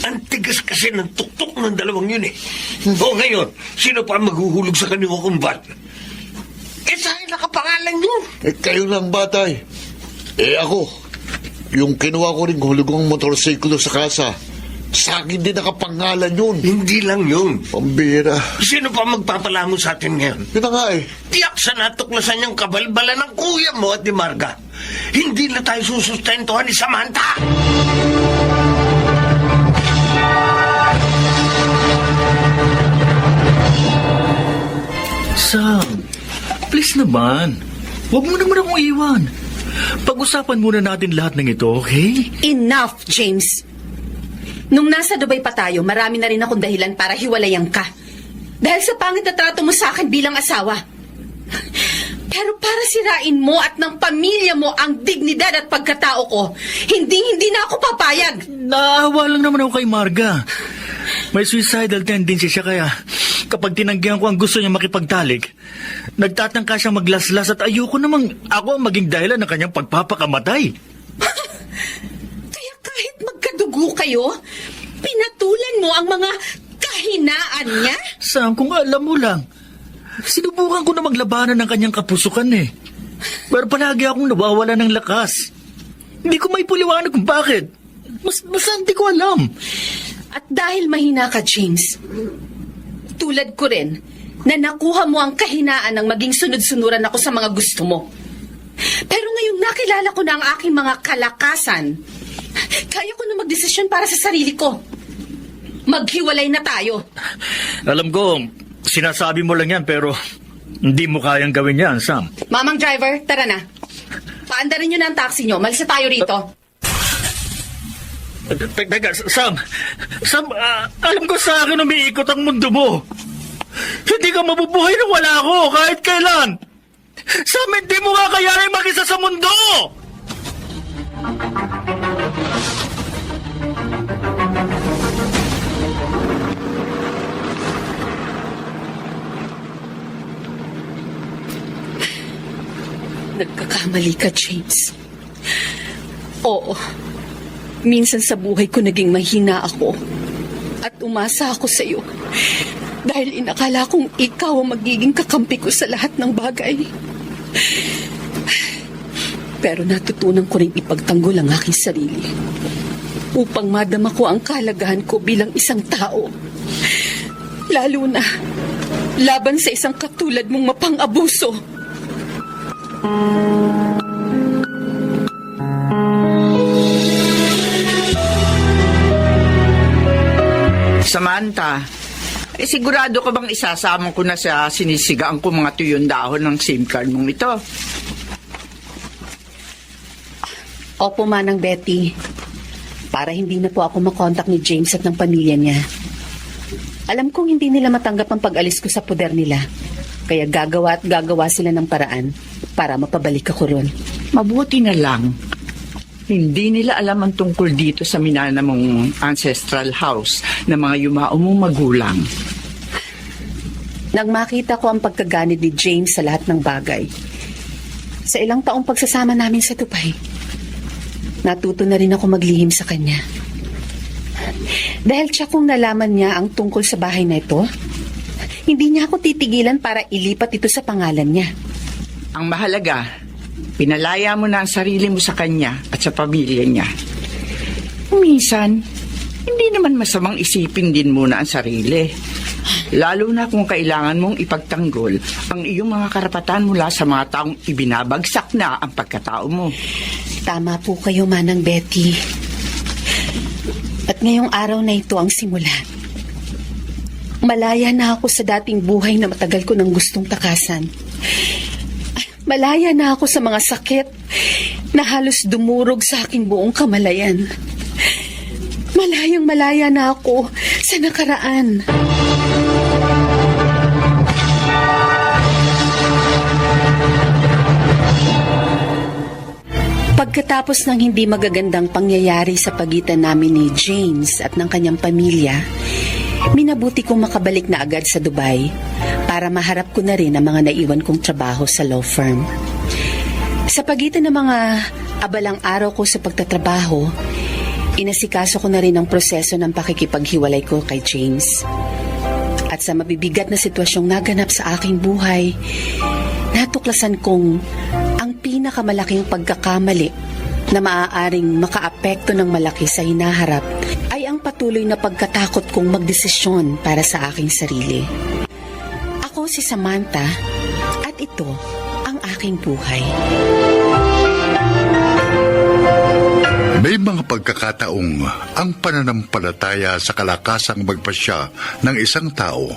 Ang tigas kasi ng tuktok ng dalawang yun eh. O ngayon, sino pa maghuhulog sa kanilang kumbat? Eh, sa'yo nakapangalan yun. Eh, kayo lang batay. Eh, ako. Yung kinuha ko rin hulugong motorsiklo sa kasa. Sa akin din nakapangalan yun. Hindi lang yun. Pambira. Sino pa magpapalamon sa atin ngayon? Yun na nga eh. Tiyak sa natuklasan niyang kabalbala ng kuya mo at ni Marga. Hindi na tayo susustentuhan ni Samantha. Sam, please naman. Huwag mo naman akong iwan. Pag-usapan muna natin lahat ng ito, okay? Enough, James. Nung nasa Dubai pa tayo, marami na rin akong dahilan para hiwalayan ka. Dahil sa pangit na trato mo sa akin bilang asawa. Pero para sirain mo at ng pamilya mo ang dignidad at pagkatao ko, hindi na ako papayag. Naawa lang naman ako kay Marga. May suicidal tendency siya kaya kapag tinanggihan ko ang gusto niya makipagtalik, nagtatangka siya maglaslas at ayoko namang ako ang maging dahilan ng kanyang pagpapakamatay. Kaya kahit magkadugo kayo, pinatulan mo ang mga kahinaan niya? Sam, kung alam mo lang, sinubukan ko na maglabanan ng kanyang kapusukan eh. Pero palagi akong nawawala ng lakas. Hindi ko may puliwanag kung bakit. Mas hindi ko alam. At dahil mahina ka, James, tulad ko rin, na nakuha mo ang kahinaan ng maging sunod-sunuran ako sa mga gusto mo. Pero ngayong nakilala ko na ang aking mga kalakasan, kaya ko na magdesisyon para sa sarili ko. Maghiwalay na tayo. Alam ko, sinasabi mo lang yan pero hindi mo kayang gawin yan, Sam. Mamang driver, tara na. Paandarin nyo na ang taxi nyo. Malis na tayo rito. Teka, Sam, alam ko sa akin umiikot ang mundo mo. Hindi ka mabubuhay na wala ako kahit kailan. Sam, hindi mo nga kayanin mag-isa sa mundo! Nagkakamali ka, James. Oo. Minsan sa buhay ko naging mahina ako. At umasa ako sa iyo. Dahil inakala kong ikaw ang magiging kakampi ko sa lahat ng bagay. Pero natutunan ko rin ipagtanggol ang aking sarili. Upang madama ko ang kalagahan ko bilang isang tao. Lalo na laban sa isang katulad mong mapang-abuso. Samantha, sigurado ka bang isasama ko na sa sinisigaan ko mga tuyon dahon ng SIM card mong ito? Opo, Manang Betty. Para hindi na po ako makontak ni James at ng pamilya niya. Alam kong hindi nila matanggap ang pag-alis ko sa poder nila. Kaya gagawa at gagawa sila ng paraan para mapabalik ako ron. Mabuti na lang. Hindi nila alam ang tungkol dito sa minana mong ancestral house ng mga yumao mong magulang. Nang makita ko ang pagkaganid ni James sa lahat ng bagay, sa ilang taong pagsasama namin sa Dubai, natuto na rin ako maglihim sa kanya. Dahil siya kung nalaman niya ang tungkol sa bahay na ito, hindi niya ako titigilan para ilipat ito sa pangalan niya. Ang mahalaga, pinalaya mo na ang sarili mo sa kanya at sa pamilya niya. Minsan, hindi naman masamang isipin din muna ang sarili. Lalo na kung kailangan mong ipagtanggol ang iyong mga karapatan mula sa mga taong ibinabagsak na ang pagkatao mo. Tama po kayo, Manang Betty. At ngayong araw na ito ang simula. Malaya na ako sa dating buhay na matagal ko nang gustong takasan. Malaya na ako sa mga sakit na halos dumurog sa aking buong kamalayan. Malayang malaya na ako sa nakaraan. Pagkatapos ng hindi magagandang pangyayari sa pagitan namin ni James at ng kanyang pamilya, minabuti kong makabalik na agad sa Dubai para maharap ko na rin ang mga naiwan kong trabaho sa law firm. Sa pagitan ng mga abalang araw ko sa pagtatrabaho, inasikaso ko na rin ang proseso ng pakikipaghiwalay ko kay James. At sa mabibigat na sitwasyong naganap sa aking buhay, natuklasan kong ang pinakamalaking pagkakamali na maaaring makaapekto ng malaki sa hinaharap ay ang patuloy na pagkatakot kong magdesisyon para sa aking sarili. Ako si Samantha at ito ang aking buhay. May mga pagkakataong ang pananampalataya sa kalakasang magpasya ng isang tao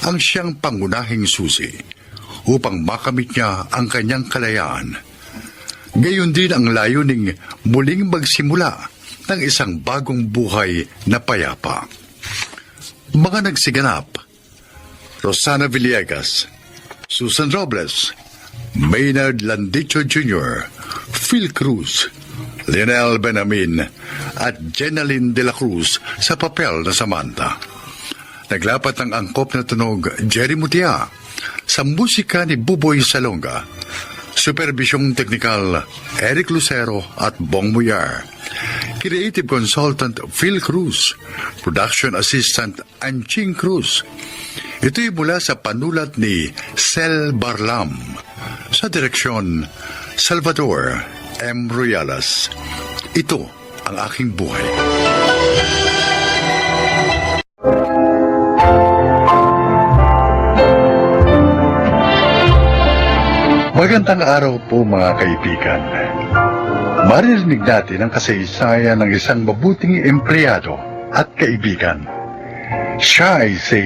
ang siyang pangunahing susi upang makamit niya ang kanyang kalayaan. Gayon din ang layuning muling magsimula ng isang bagong buhay na payapa. Mga nagsiganap: Rosana Villegas, Susan Robles, Maynard Landicho Jr., Phil Cruz, Lionel Benamin at Jenaline de la Cruz sa papel na Samantha. Naglapat ang angkop na tunog Jerry Mutia, sa musika ni Buboy Salonga, supervisyong teknikal Eric Lucero at Bong Muyar, creative consultant Phil Cruz, production assistant Anching Cruz. Ito'y mula sa panulat ni Sel Barlam, sa direksyon Salvador M. Royalas. Ito ang aking buhay. Magandang araw po mga kaibigan. Maririnig natin ang kasaysayan ng isang mabuting empleyado at kaibigan. Siya ay si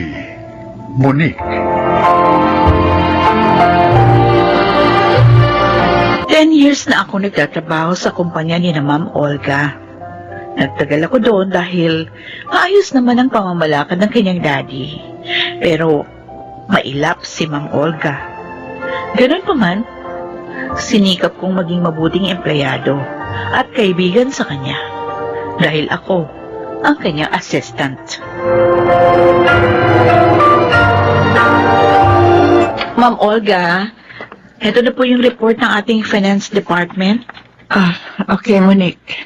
Monique. 10 years na ako nagtatrabaho sa kumpanya ni na Ma'am Olga. Nagtagal ako doon dahil maayos naman ang pamamalakad ng kanyang daddy. Pero mailap si Ma'am Olga. Ganun pa man, sinikap kong maging mabuting empleyado at kaibigan sa kanya dahil ako ang kanyang assistant. Ma'am Olga, ito na po yung report ng ating finance department. Okay, Monique.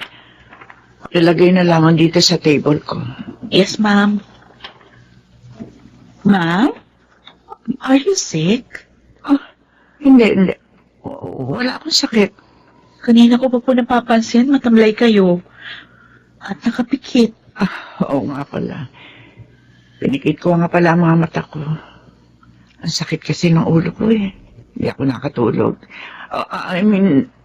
Ilagay na lamang dito sa table ko. Yes, ma'am. Ma'am? Are you sick? Hindi. Wala akong sakit. Kanina ko pa po napapansin, matamlay kayo. At nakapikit. Oo nga pala. Pinikit ko nga pala ang mga mata ko. Ang sakit kasi ng ulo ko eh. Hindi ako nakatulog.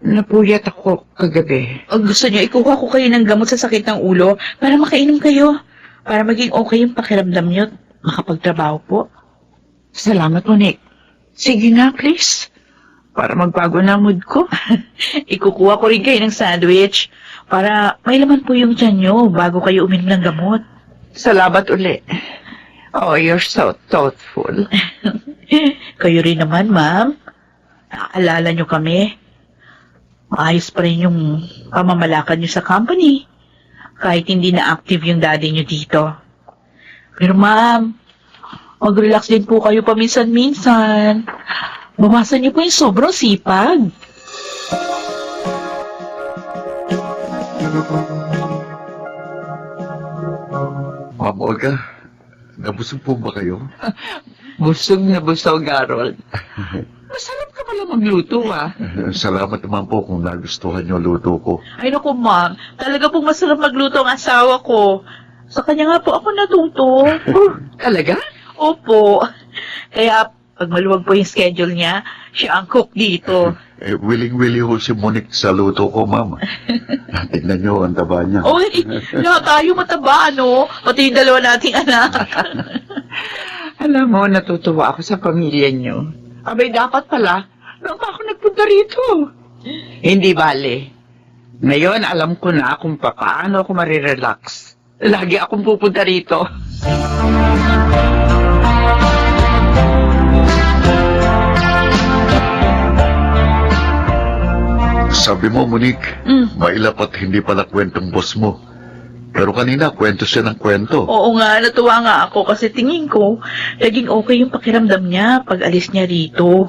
Napuyat ako kagabi. O gusto niyo, ikuha ko kayo ng gamot sa sakit ng ulo para makainom kayo. Para maging okay yung pakiramdam niyo at makapagtrabaho po. Salamat, Monique. Sige nga, please. Para magbago na mood ko. Ikukuha ko rin kayo ng sandwich para may laman po yung tiyan niyo bago kayo uminom ng gamot. Salamat uli. Oh, you're so thoughtful. Kayo rin naman, ma'am. Naaalala niyo kami. maayos pa rin yung pamamalakad niyo sa company. Kahit hindi na active yung daddy niyo dito. Pero ma'am, mag-relax din po kayo paminsan-minsan. Bawasan niyo po yung sobrang sipag. Ma'am Olga, nabusog po ba kayo? Busog na busog, Harold. Masarap ka pala magluto, ah. Salamat naman po kung nagustuhan niyo luto ko. Ay naku ma'am, talaga pong masarap magluto ang asawa ko. Sa kanya nga po ako natuto. Talaga? Opo. Kaya pag maluwag po yung schedule niya, siya ang cook dito. Willing-willing ho si Monique sa luto ko, ma'am. Tignan niyo ang taba niya. Uy, lahat tayo mataba, no? Pati yung dalawa nating anak. Alam mo, natutuwa ako sa pamilya niyo. Abay, dapat pala, nang pa ako nagpunta rito. Hindi bale. Ngayon, alam ko na kung paano ako marirelax. Lagi akong pupunta rito. Sabi mo, Monique, mailap at hindi pala kwentong boss mo. Pero kanina, kwento siya ng kwento. Oo nga, natuwa nga ako kasi tingin ko, naging okay yung pakiramdam niya pag alis niya rito.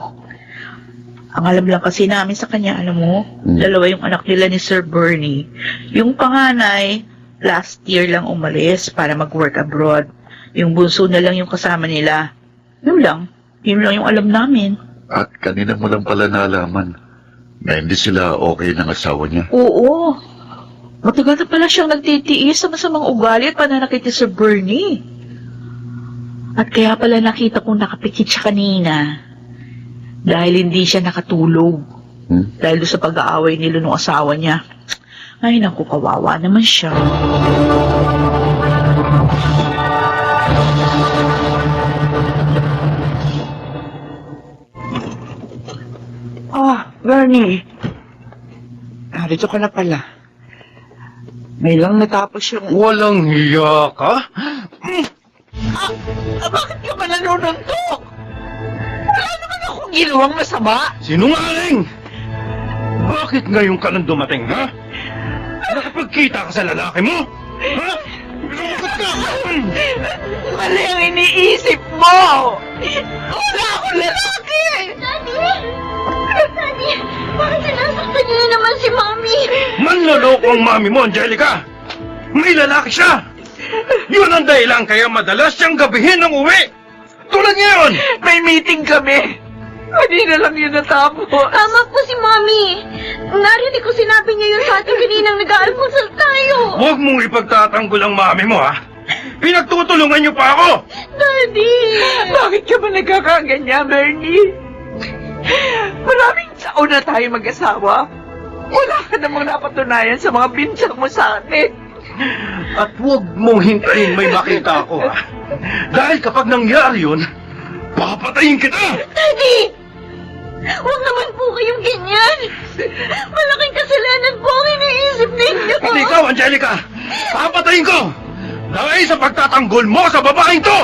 Ang alam lang kasi namin sa kanya, alam mo, dalawa yung anak nila ni Sir Bernie. Yung panganay, last year lang umalis para mag-work abroad. Yung bunso na lang yung kasama nila. Yun lang yung alam namin. At kanina mo lang pala nalaman na hindi sila okay ng asawa niya. Oo. Matagal na pala siyang nagtitiis sa masamang ugali at pananakit ni Sir Bernie. At kaya pala nakita kong nakapikit siya kanina. Dahil hindi siya nakatulog. Dahil doon sa pag-aaway nila ng asawa niya. Ay, naku, kawawa naman siya. Bernie. Narito ka na pala. May lang natapos yung... Walang hiya ka? Bakit ka ba nanununtok? Wala naman akong ginawang masama. Sinungaling! Bakit ngayon ka nang dumating, ha? Nakapagkita ka sa lalaki mo? Ha? Bakit ka? Mali ang iniisip mo! Wala akong lalaki! Daddy, bakit sinasaktan niyo na naman si Mami? Manloloko ang mami mo, Angelica! May lalaki siya! Yun ang dahilan kaya madalas siyang gabihin ng uwi! Tulad ngayon! May meeting kami! Hindi na lang yun natapos. Tama po si Mami. Narinig ko sinabi niya yun sa atin kaninang nag-aalmusal tayo. Huwag mong ipagtatanggol ang mami mo, ha? Pinagtutulungan niyo pa ako! Daddy! Bakit ka ba nagkakaganyan, Bernie? Maraming taon na tayo mag-asawa. Wala ka namang napatunayan sa mga binsang mo sa atin. At huwag mong hintayin may makita ako, ha? Dahil kapag nangyari yun, papatayin kita! Daddy! Huwag naman po kayong ganyan. Malaking kasalanan po ang iniisip ninyo. Pati ikaw, Angelica! Papatayin ko! Dahil sa pagtatanggol mo sa babaeng to!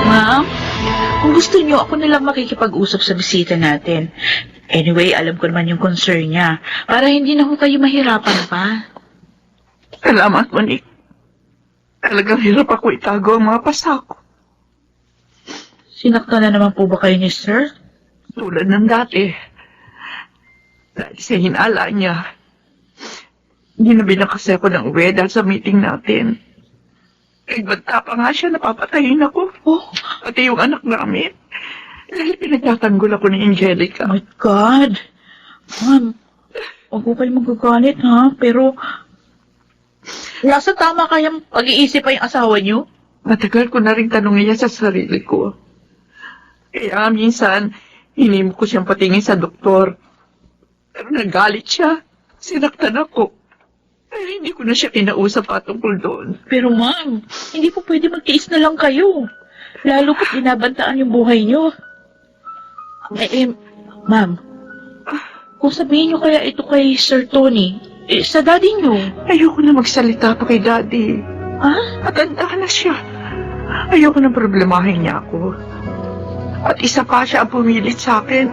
Ma'am, kung gusto niyo, ako na lang makikipag-usap sa bisita natin. Anyway, alam ko naman yung concern niya. Para hindi na ho kayo mahirapan pa. Salamat, Monique. Talagang hirap ako itago ang mga pasako. Sinaktan na naman po ba kayo ni Sir? Tulad ng dati. Dahil sa hinala niya, hindi na binakasi ako ng uwi dahil sa meeting natin. Nagbanta pa nga siya, napapatayin ako. Oh, Pati yung anak namin. Dahil pinagtatanggol ako ni Angelica. my God. Ma'am, huwag po kayo magagalit, ha? Pero, nasa tama kayang pag-iisip pa yung asawa niyo? Matagal ko na rin tanongin niya sa sarili ko. Kaya minsan, hinimo ko siyang patingin sa doktor. Pero nagalit siya. Sinaktan ako. Pero hindi ko na siya kinausap patungkol doon. Pero ma'am, hindi po pwede magtiis na lang kayo. Lalo pat binabantaan yung buhay niyo. Ma'am, Kung sabihin niyo kaya ito kay Sir Tony, sa daddy niyo. Ayoko na magsalita pa kay Daddy. Ha? Matanda na siya. Ayoko na problemahin niya ako. At isa pa siya ang pumilit sa akin.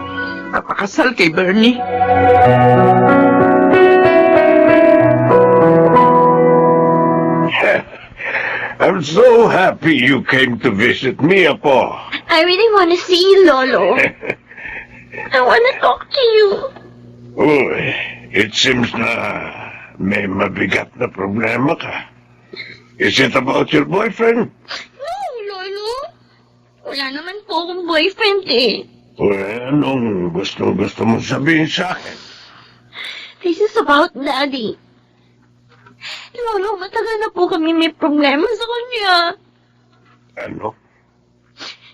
Napakasal kay Bernie. I'm so happy you came to visit me, Apo. I really want to see you, Lolo. I want to talk to you. Uy, it seems na may mabigat na problema ka. Is it about your boyfriend? No, Lolo. Wala naman po akong boyfriend eh. Well, anong gusto mo sabihin sa akin? This is about Daddy. Lolo, matagal na po kami may problema sa kanya. Ano?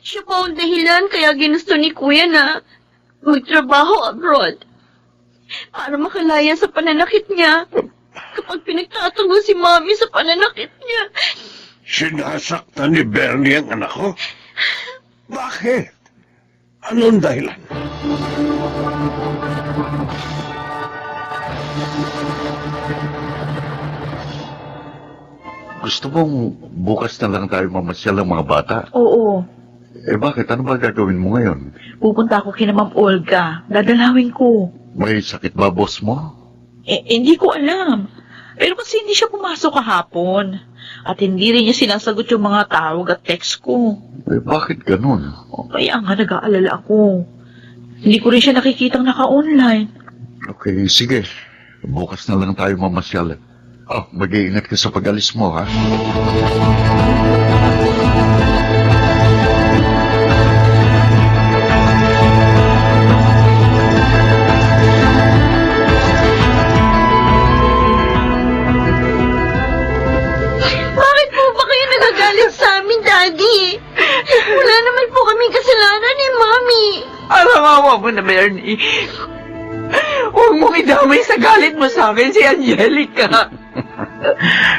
Siya po ang dahilan kaya ginusto ni Kuya na magtrabaho abroad. Para makalaya sa pananakit niya. Kapag pinagtatanggol si Mami sa pananakit niya. Sinasaktan ni Bernie ang anak ko? Bakit? Anong dahilan? Gusto mong bukas na lang tayo mamasyal ng mga bata? Oo. Bakit? Ano ba gagawin mo ngayon? Pupunta ako kina Ma'am Olga. Dadalawin ko. May sakit ba, boss mo? Hindi ko alam. Pero kasi hindi siya pumasok kahapon. At hindi rin niya sinasagot yung mga tawag at text ko. Bakit ganun? Kaya nga nag-aalala ako. Hindi ko rin siya nakikitang naka-online. Okay, sige. Bukas na lang tayo mamasyal. Mag-iingat ka sa pag-alis mo, ha? Bakit po ba kayo nagagalit sa amin, Daddy? Wala naman po kaming kasalanan ni Mami. Arangawa mo na, Bernie. Huwag mong idamay sa galit mo sa akin si Angelica.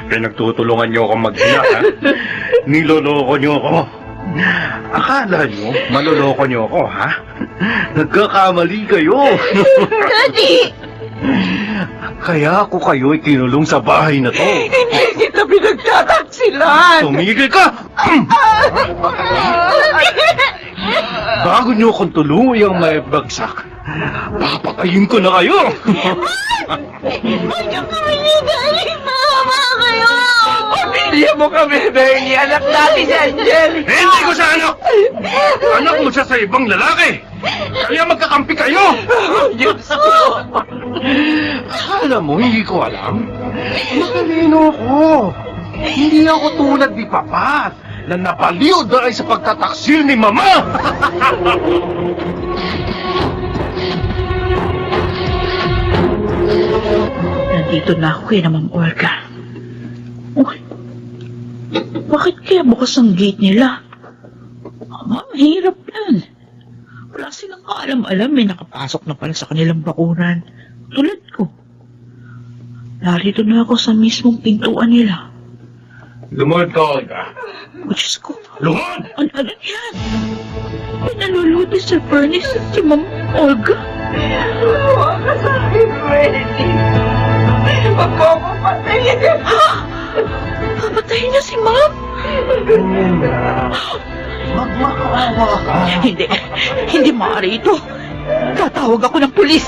Pinagtutulungan niyo akong mag-ina, ha? Niloloko niyo ako. Akala niyo, maloloko niyo ako, ha? Nagkakamali kayo. Daddy! Kaya ako kayo ikinulong sa bahay na to. Hindi kita pinagtataksilan. Tumigil ka! Bago niyo akong tuluyang may bagsak, papatayin ko na kayo! Huwag niyo kami ni Daddy! Mama kayo! Pamilya mo kami, Bernie. Anak natin si Angelica. Hindi ko sa anak! Anak mo siya sa ibang lalaki! Kaya magkakampi kayo! Diyos ko. Akala mo, hindi ko alam? Matalino ko. Hindi ako tulad ni Papa na napaliw dahil sa pagtataksil ni Mama! Nandito na ako kay na Ma'am Olga. Uy, bakit kaya bukas ang gate nila? Mahirap yan. Wala silang kaalam-alam, may nakapasok na pala sa kanilang bakuran. Tulad ko. Narito na ako sa mismong pintuan nila. Lumod ka, Olga. O Diyos ko, Lumod! ano yan? Pinaluluti sa Bernie si Ma'am Olga. Huwag ka sa akin, Bernie. Huwag ko akong patayin. Papatayin niya si Ma'am? Magmakaawa ka. Hindi maaari ito. Tatawag ako ng pulis.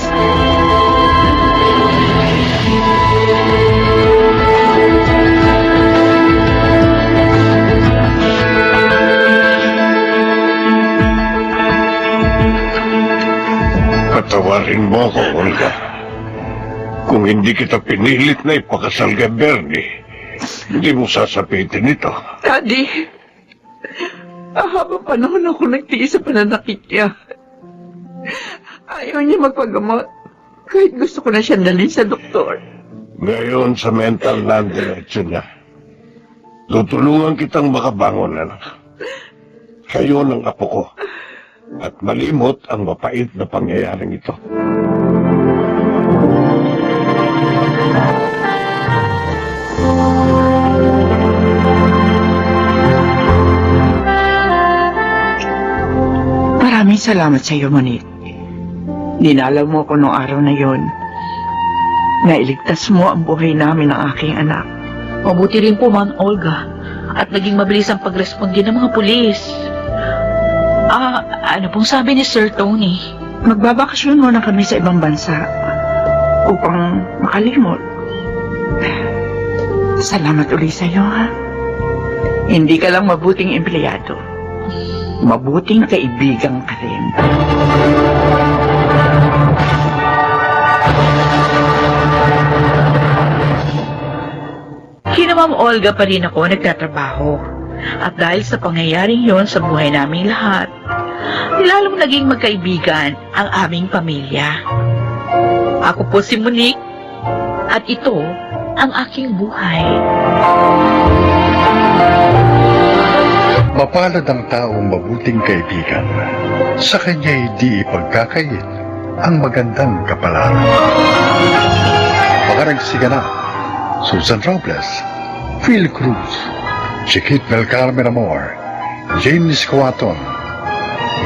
Patawarin mo ako, Olga. Kung hindi kita pinilit na ipakasal kay Bernie, hindi mo sasapitin ito. Daddy, habang panahon ako nagtiis sa pananakit niya. Ayaw niya magpagamot. Kahit gusto ko na siya dalhin sa doktor. Ngayon sa mental na diretso niya, tutulungan kitang makabangon, anak. Kayo ng apo ko. At malimot ang mapait na pangyayaring ito. Maraming salamat sa iyo, Monique. Dinalaw mo ko noong araw na yon. Nailigtas mo ang buhay namin ng aking anak. Mabuti rin po, Ma'am Olga. At naging mabilis ang pagresponde ng mga pulis. Ano pong sabi ni Sir Tony? Magbabakasyon muna kami sa ibang bansa upang makalimot. Salamat uli sa iyo, ha? Hindi ka lang mabuting empleyado. Mabuting kaibigan ka rin. Kina Ma'am Olga pa rin ako nagtatrabaho. At dahil sa pangyayaring yon sa buhay naming lahat, lalong naging magkaibigan ang aming pamilya. Ako po si Monique at ito ang aking buhay. Mapalad ang taong mabuting kaibigan. Sa kanya'y di ipagkakait ang magandang kapalaran. Mga nagsiganap, Susan Robles, Phil Cruz, Chiquit Mel Carmen Amor, James Coaton,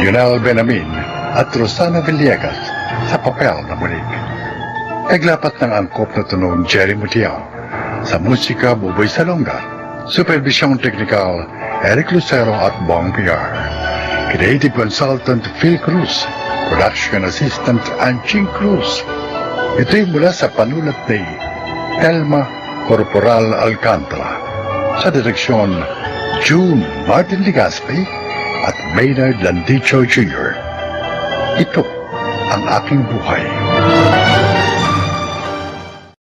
Yunel Benamin at Rosana Villegas sa papel na Monique. Naglapat ng angkop na tunog Jerry Mutiao, sa musika Buboy Salonga, supervisyong teknikal Eric Lucero at Bong PR, creative consultant Phil Cruz, production assistant Anching Cruz. Ito'y mula sa panulat ni Telma Corporal Alcantara, sa direksyon June Martin Ligaspi at Maynard Landicho Jr. Ito ang aking buhay.